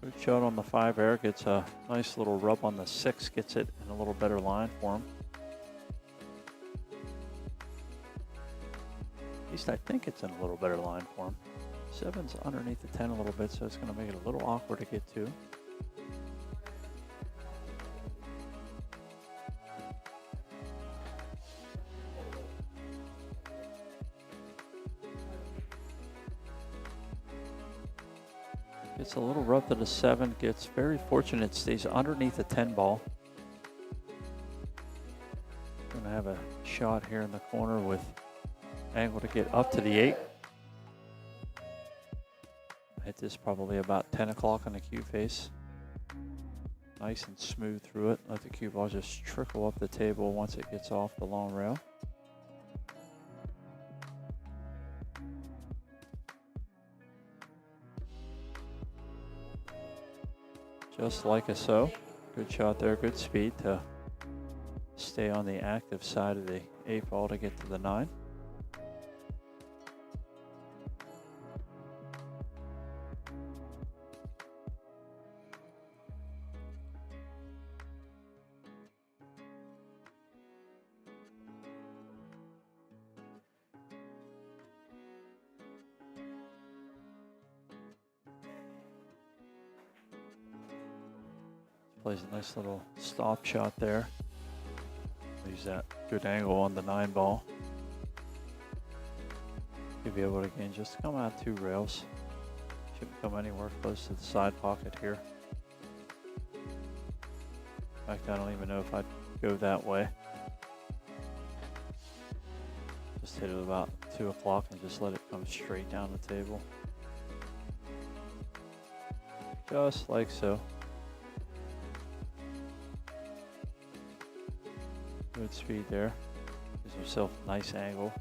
Good shot on the 5 air, gets a nice little rub on the 6, gets it in a little better line for him. At least I think it's in a little better line for him. 7's underneath the 10 a little bit, so it's going to make it a little awkward to get to. Gets a little rub to the 7, gets very fortunate, stays underneath the 10 ball. Gonna have a shot here in the corner with angle to get up to the 8. Hit this probably about 10 o'clock on the cue face. Nice and smooth through it. Let the cue ball just trickle up the table once it gets off the long rail. Just like a so. Good shot there, good speed to stay on the active side of the 8 ball to get to the 9. Plays a nice little stop shot there. Leaves that good angle on the 9 ball. You'll be able to again just come out 2 rails. Shouldn't come anywhere close to the side pocket here. In fact, I don't even know if I'd go that way. Just hit it about 2 o'clock and just let it come straight down the table. Just like so. Good speed there. Gives himself a nice angle.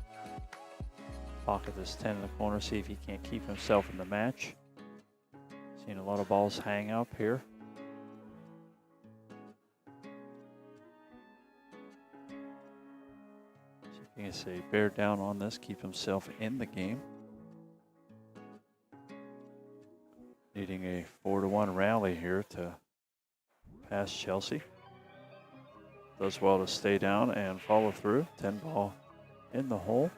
Pocket this 10 in the corner, see if he can't keep himself in the match. Seen a lot of balls hang up here. See if he can say bear down on this, keep himself in the game. Needing a 4-1 rally here to pass Chelsea. Does well to stay down and follow through. 10 ball in the hole.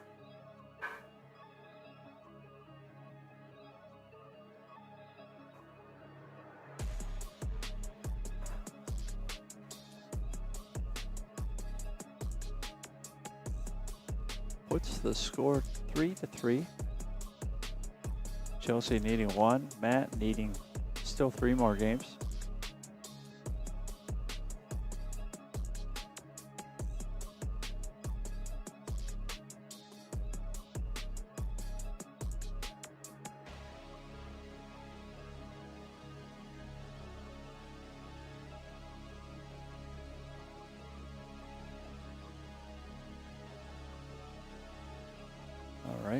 Puts the score 3-3. Chelsea needing 1. Matt needing still 3 more games.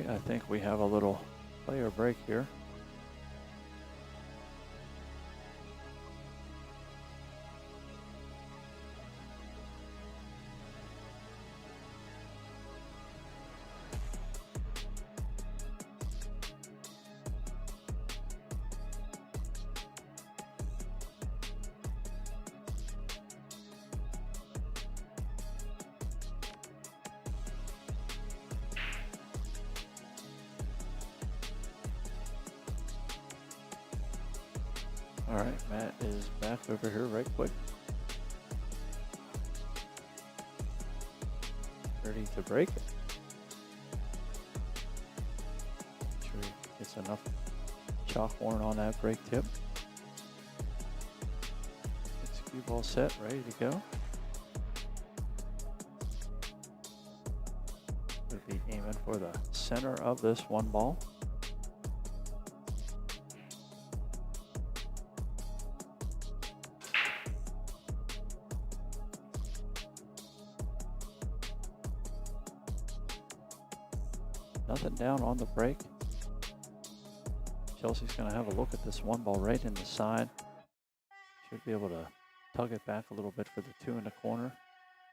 I think we have a little player break here. All right, Matt is back over here right quick. Ready to break. Make sure he gets enough chalk worn on that break tip. It's cue ball set, ready to go. We'll be aiming for the center of this one ball. Nothing down on the break. Chelsea's going to have a look at this one ball right in the side. Should be able to tug it back a little bit for the 2 in the corner.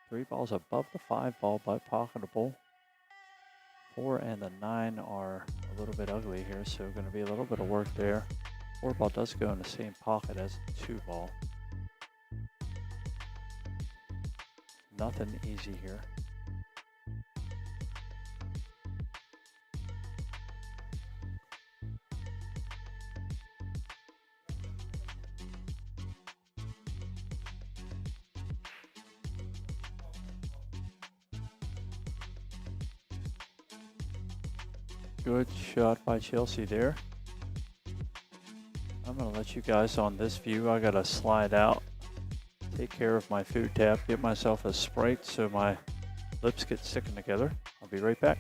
3 balls above the 5 ball, but pocketable. 4 and the 9 are a little bit ugly here, so going to be a little bit of work there. 4 ball does go in the same pocket as the 2 ball. Nothing easy here. Good shot by Chelsea there. I'm going to let you guys on this view. I got to slide out, take care of my food tap, get myself a Sprite so my lips get sticking together. I'll be right back.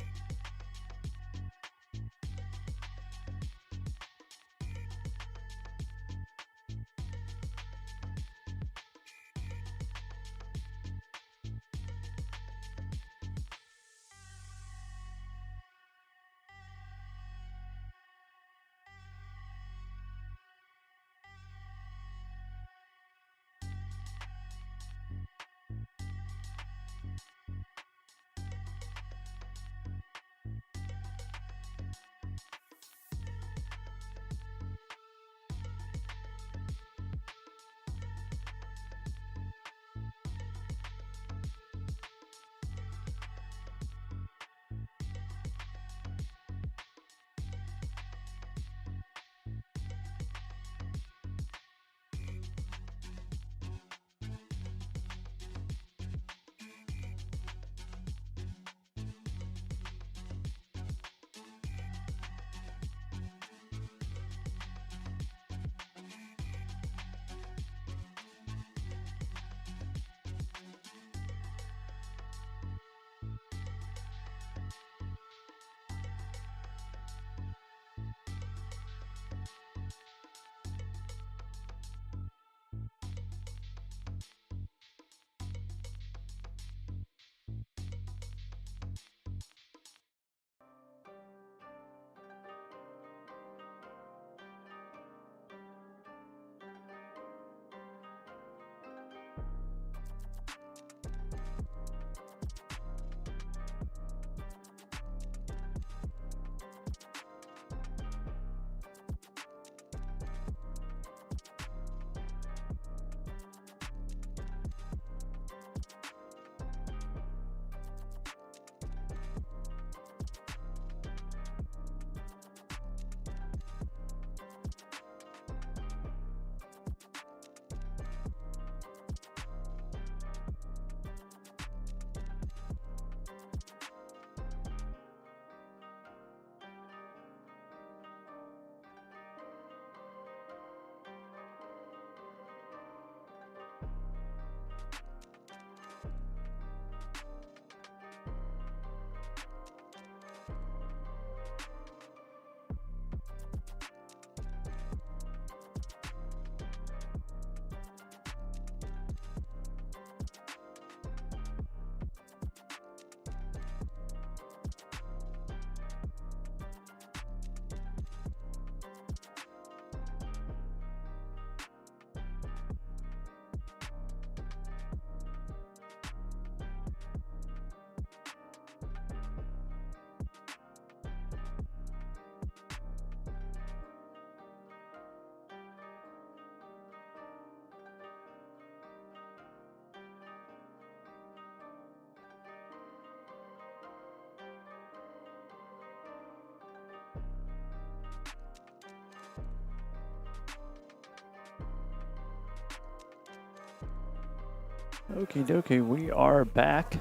Okie dokie, we are back.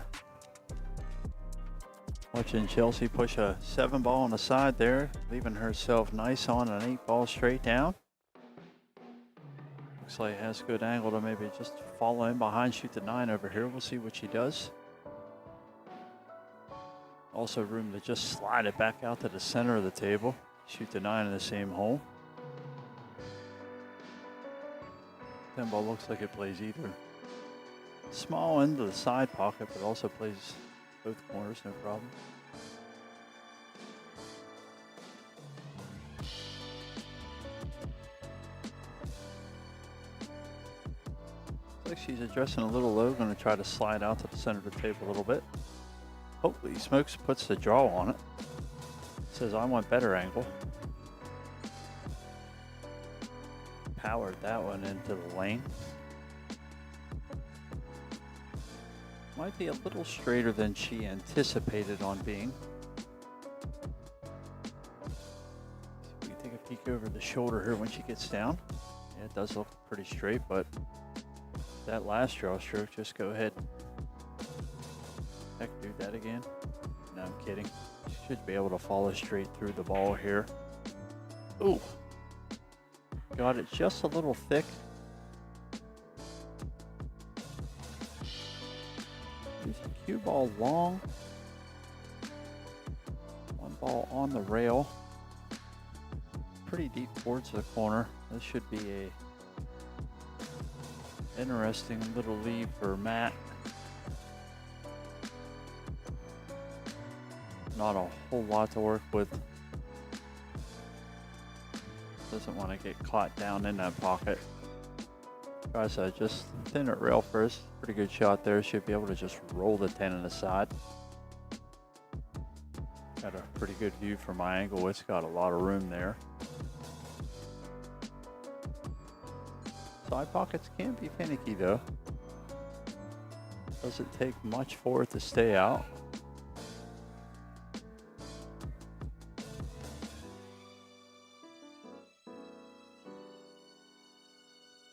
Watching Chelsea push a 7-ball on the side there, leaving herself nice on an 8-ball straight down. Looks like it has a good angle to maybe just follow in behind, shoot the 9 over here. We'll see what she does. Also room to just slide it back out to the center of the table. Shoot the 9 in the same hole. 10-ball looks like it plays either small end of the side pocket, but also plays both corners, no problem. Looks like she's addressing a little low, going to try to slide out to the center of the table a little bit. Hopefully Smokes puts the draw on it. Says I want better angle. Powered that one into the lane. Might be a little straighter than she anticipated on being. We can take a peek over the shoulder here when she gets down. Yeah, it does look pretty straight, but that last draw stroke, just go ahead. Heck, do that again. No, I'm kidding. Should be able to follow straight through the ball here. Ooh. Got it just a little thick. Cue ball long. One ball on the rail. Pretty deep towards the corner. This should be a interesting little lead for Matt. Not a whole lot to work with. Doesn't want to get caught down in that pocket. Tries to just thin it rail first. Pretty good shot there. Should be able to just roll the 10 in the side. Got a pretty good view from my angle. It's got a lot of room there. Side pockets can be finicky though. Doesn't take much for it to stay out.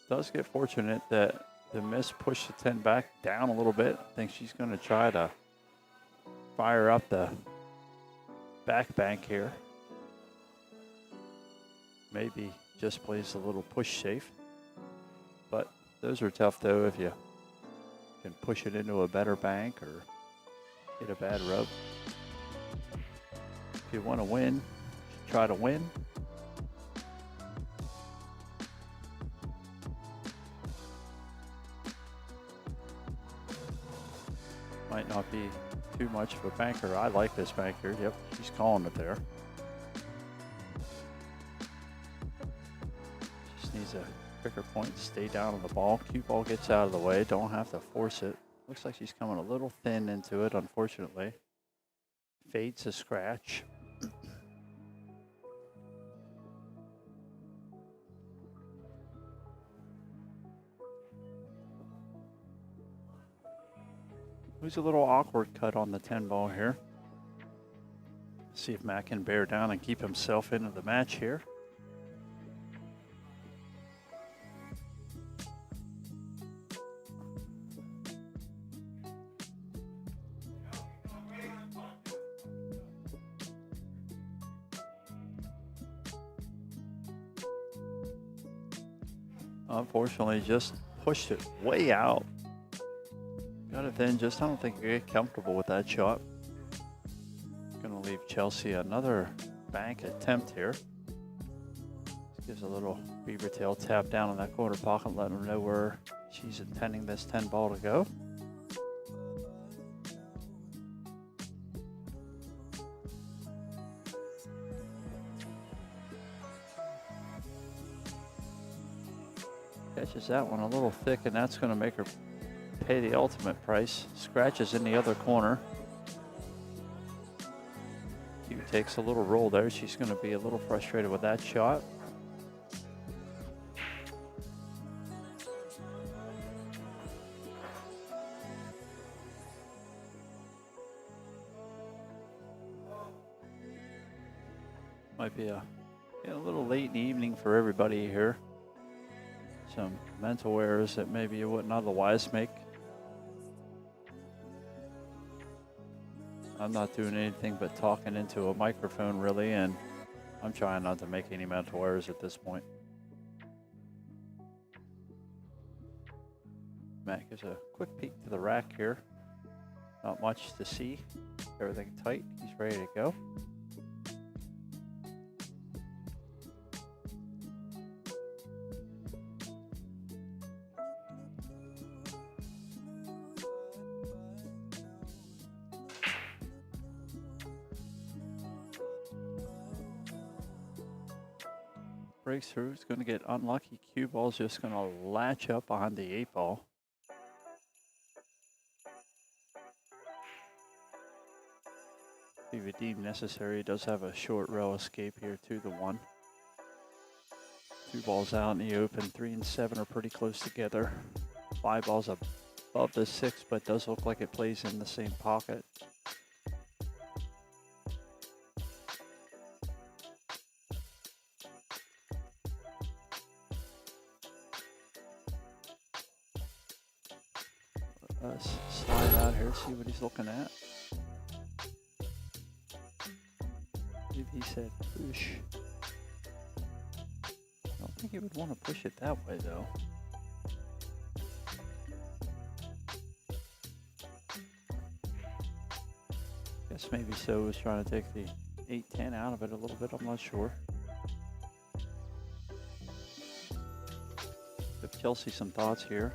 Does get fortunate that the miss pushed the 10 back down a little bit. I think she's going to try to fire up the back bank here. Maybe just plays a little push safe. But those are tough though if you can push it into a better bank or get a bad rub. If you want to win, try to win. Might not be too much of a banker. I like this banker. Yep, she's calling it there. Just needs a quicker point, stay down on the ball. Cue ball gets out of the way. Don't have to force it. Looks like she's coming a little thin into it, unfortunately. Fades a scratch. It was a little awkward cut on the 10 ball here. See if Matt can bear down and keep himself into the match here. Unfortunately, just pushed it way out. Got it then, just I don't think you get comfortable with that shot. Gonna leave Chelsea another bank attempt here. Gives a little beaver tail tap down in that quarter pocket, letting her know where she's intending this 10 ball to go. Catches that one a little thick, and that's gonna make her pay the ultimate price. Scratches in the other corner. Q takes a little roll there. She's going to be a little frustrated with that shot. Might be a little late in the evening for everybody here. Some mental errors that maybe you wouldn't otherwise make. I'm not doing anything but talking into a microphone really, and I'm trying not to make any mental errors at this point. Matt gives a quick peek to the rack here. Not much to see. Everything tight. He's ready to go. Breaks through. It's going to get unlucky. Cue ball's just going to latch up behind the 8 ball. If it deemed necessary, it does have a short rail escape here to the 1. 2 balls out in the open. 3 and 7 are pretty close together. 5 balls above the 6, but does look like it plays in the same pocket. Let's slide out here, see what he's looking at. Maybe he said push. I don't think he would want to push it that way though. Guess maybe so was trying to take the 8-10 out of it a little bit, I'm not sure. Give Chelsea some thoughts here.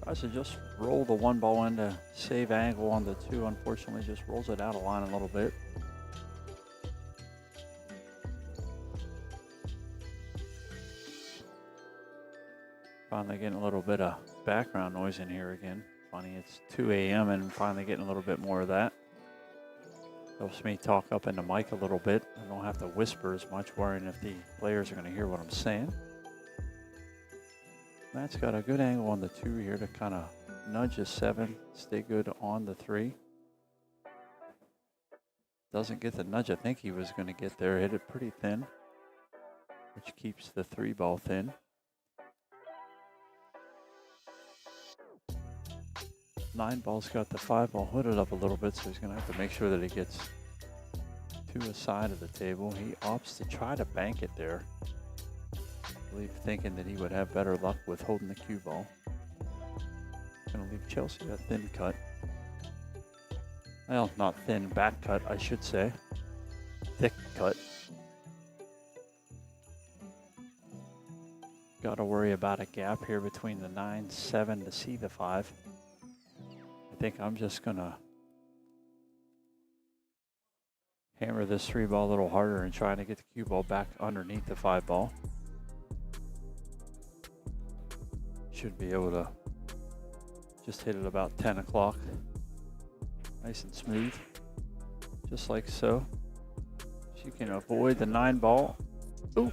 Tries to just roll the 1 ball in to save angle on the 2. Unfortunately, just rolls it out of line a little bit. Finally getting a little bit of background noise in here again. Funny, it's 2 a.m. and finally getting a little bit more of that. Helps me talk up in the mic a little bit. I don't have to whisper as much, worrying if the players are going to hear what I'm saying. Matt's got a good angle on the 2 here to kind of nudge a 7, stay good on the 3. Doesn't get the nudge I think he was going to get there. Hit it pretty thin, which keeps the 3 ball thin. 9 ball's got the 5 ball hooded up a little bit, so he's going to have to make sure that he gets to a side of the table. He opts to try to bank it there. Thinking that he would have better luck with holding the cue ball. Going to leave Chelsea a thin cut. Well, not thin, back cut, I should say. Thick cut. Got to worry about a gap here between the 9-7 to see the 5. I think I'm just going to hammer this 3 ball a little harder and try to get the cue ball back underneath the 5 ball. Should be able to just hit it about 10 o'clock. Nice and smooth, just like so. She can avoid the 9 ball. Ooh,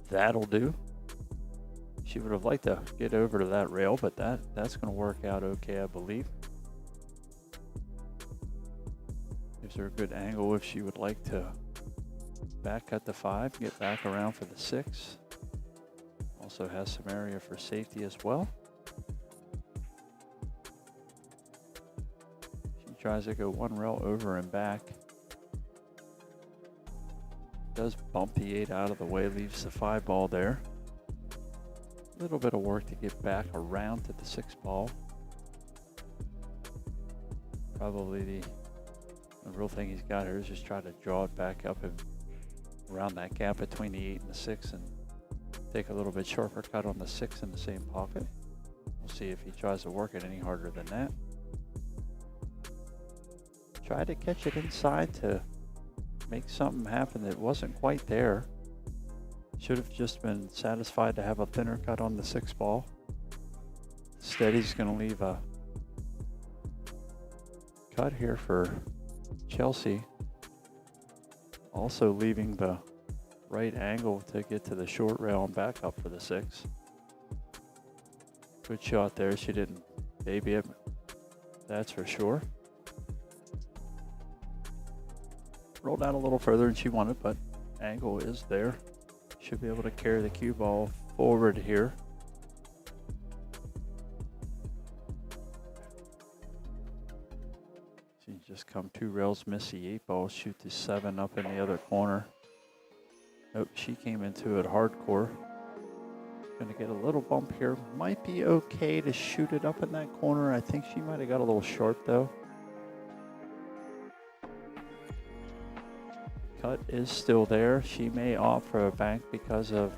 that'll do. She would have liked to get over to that rail, but that's going to work out okay, I believe. Gives her a good angle if she would like to back cut the 5, get back around for the 6. Also has some area for safety as well. She tries to go 1 rail over and back. Does bump the 8 out of the way, leaves the 5 ball there. A little bit of work to get back around to the 6 ball. Probably the real thing he's got here is just try to draw it back up and around that gap between the 8 and the 6 and take a little bit sharper cut on the 6 in the same pocket. We'll see if he tries to work it any harder than that. Try to catch it inside to make something happen that wasn't quite there. Should have just been satisfied to have a thinner cut on the 6 ball. Instead, he's going to leave a cut here for Chelsea. Also leaving the right angle to get to the short rail and back up for the 6. Good shot there. She didn't baby it, that's for sure. Rolled out a little further than she wanted, but angle is there. Should be able to carry the cue ball forward here. She just come 2 rails, miss the 8 ball, shoot the 7 up in the other corner. Nope, she came into it hardcore. Gonna get a little bump here. Might be okay to shoot it up in that corner. I think she might have got a little short though. Cut is still there. She may opt for a bank because of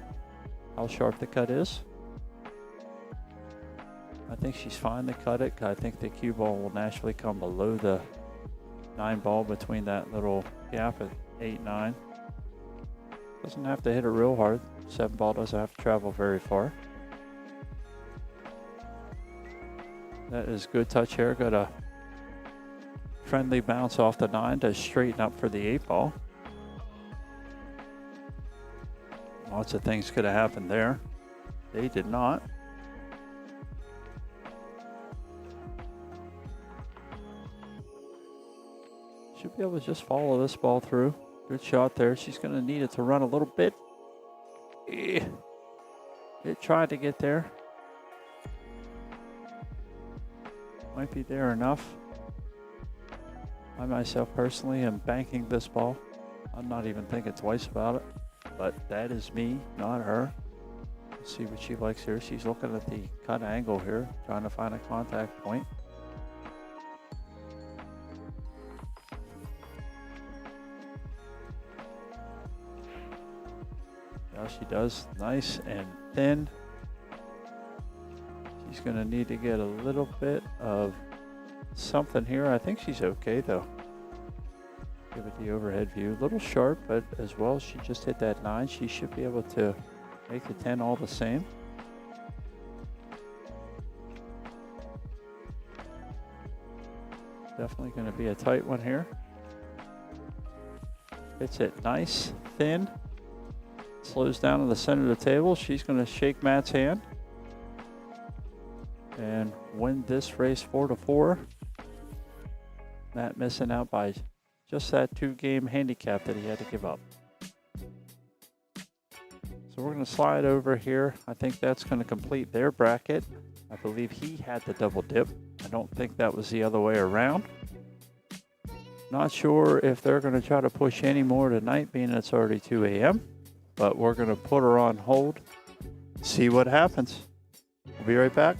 how sharp the cut is. I think she's fine to cut it. I think the cue ball will naturally come below the 9 ball between that little gap at 8-9. Doesn't have to hit it real hard. 7 ball doesn't have to travel very far. That is good touch here. Got a friendly bounce off the 9 to straighten up for the 8 ball. Lots of things could have happened there. They did not. Should be able to just follow this ball through. Good shot there. She's going to need it to run a little bit. It tried to get there. Might be there enough. I myself personally am banking this ball. I'm not even thinking twice about it. But that is me, not her. Let's see what she likes here. She's looking at the cut angle here, trying to find a contact point. Now she does. Nice and thin. She's going to need to get a little bit of something here. I think she's okay though. Give it the overhead view. A little sharp, but as well, she just hit that 9. She should be able to make the 10 all the same. Definitely going to be a tight one here. Hits it nice, thin. Slows down to the center of the table. She's going to shake Matt's hand and win this race 4-4. Matt missing out by just that 2-game handicap that he had to give up. So we're going to slide over here. I think that's going to complete their bracket. I believe he had the double dip. I don't think that was the other way around. Not sure if they're going to try to push any more tonight, being it's already 2 a.m. But we're going to put her on hold, see what happens. We'll be right back.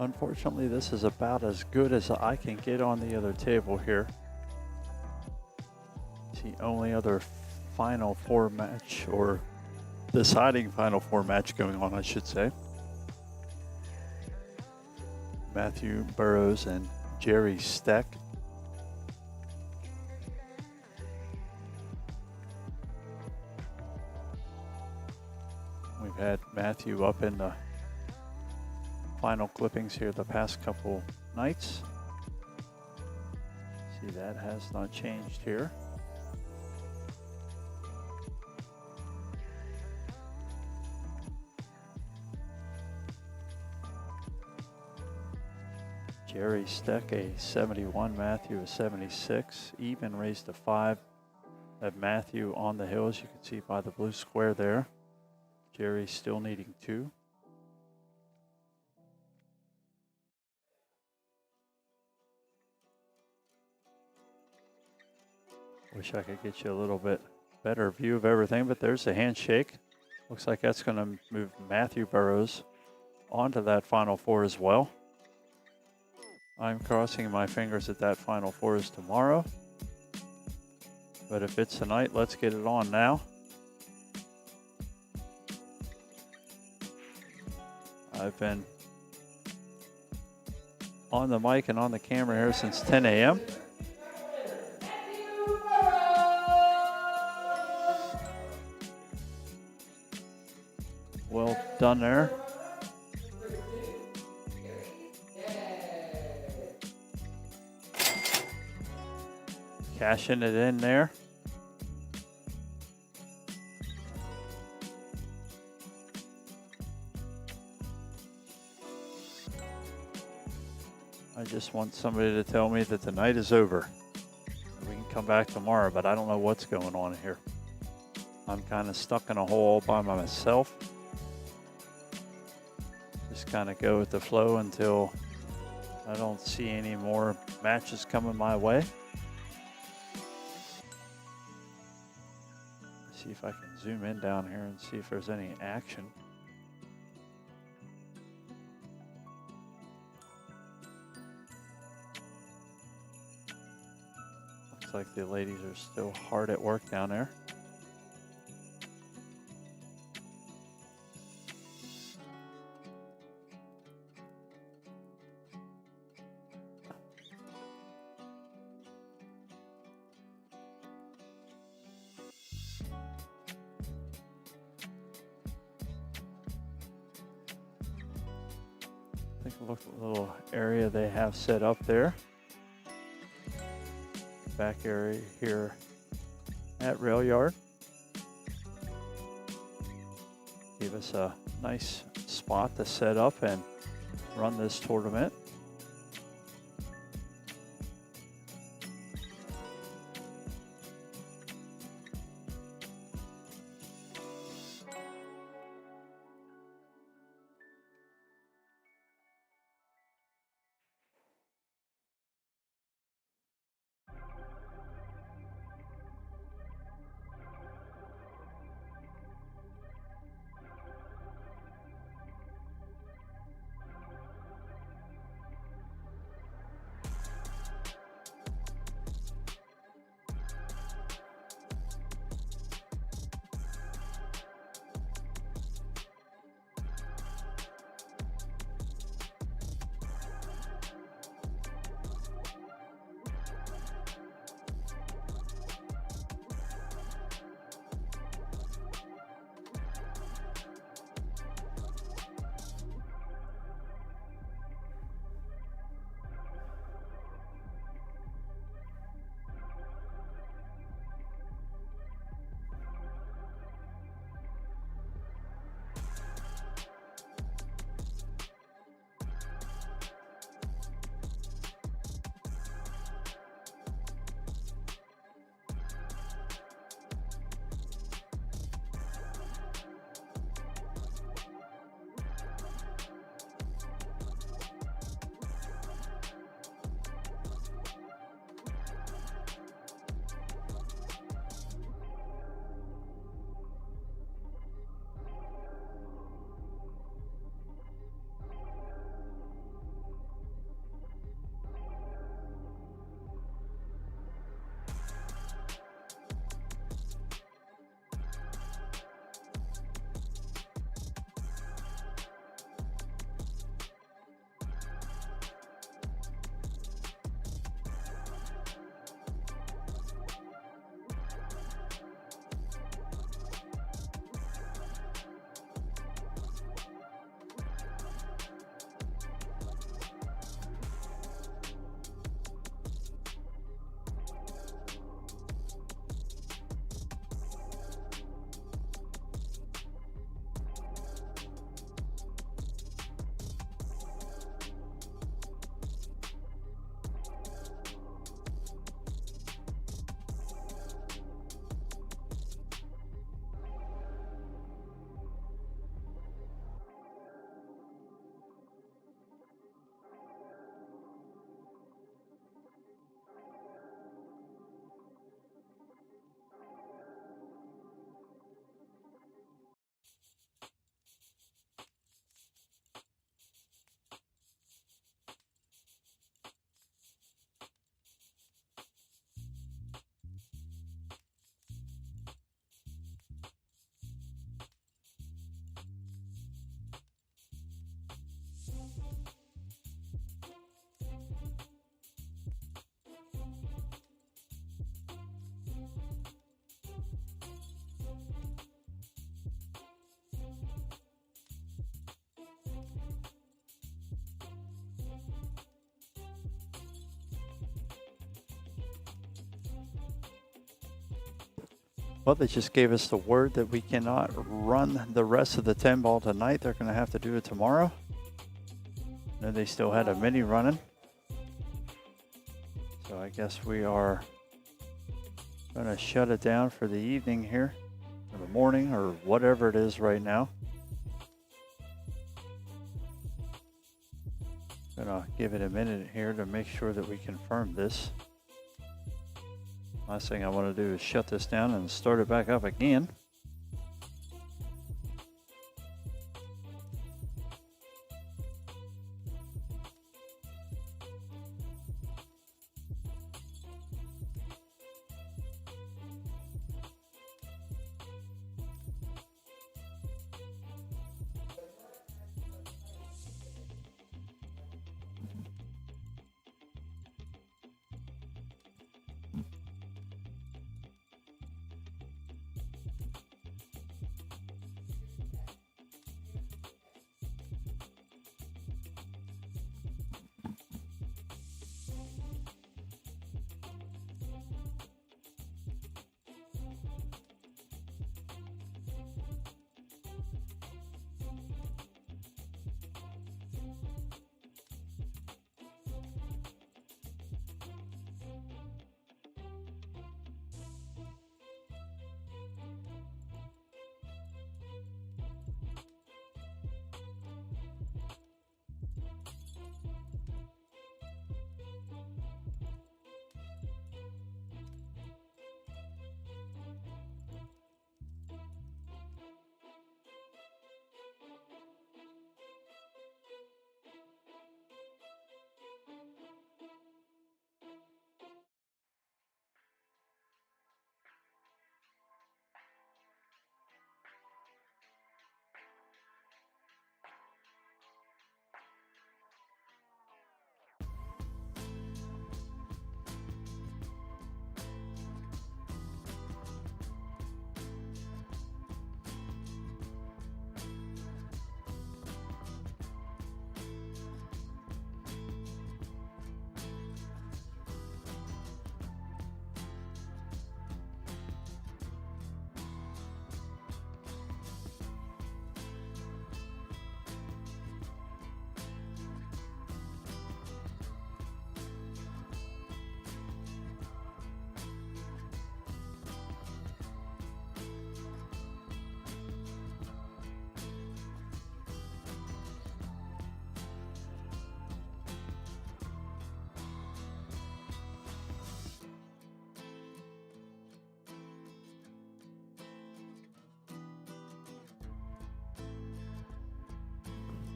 Unfortunately, this is about as good as I can get on the other table here. It's the only other Final Four match, or deciding Final Four match going on, I should say. Matthew Burrows and Jerry Steck. We've had Matthew up in the final clippings here the past couple nights. See, that has not changed here. Jerry Steck a 71, Matthew a 76. Even raised to 5 at Matthew on the hill, as you can see by the blue square there. Jerry still needing 2. Wish I could get you a little bit better view of everything, but there's the handshake. Looks like that's going to move Matthew Burrows onto that Final Four as well. I'm crossing my fingers that that Final Four is tomorrow. But if it's tonight, let's get it on now. I've been on the mic and on the camera here since 10 a.m. Well done there. Cashing it in there. I just want somebody to tell me that the night is over. We can come back tomorrow, but I don't know what's going on here. I'm kind of stuck in a hole all by myself. Just kind of go with the flow until I don't see any more matches coming my way. See if I can zoom in down here and see if there's any action. Looks like the ladies are still hard at work down there. Take a look at the little area they have set up there. Back area here at Railyard. Give us a nice spot to set up and run this tournament. Well, they just gave us the word that we cannot run the rest of the 10 ball tonight. They're going to have to do it tomorrow. I know they still had a mini running. So I guess we are going to shut it down for the evening here, or the morning, or whatever it is right now. Gonna give it a minute here to make sure that we confirm this. Last thing I want to do is shut this down and start it back up again.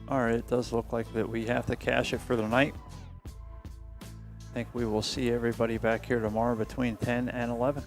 All right, it does look like that we have to cash it for the night. I think we will see everybody back here tomorrow between 10 and 11.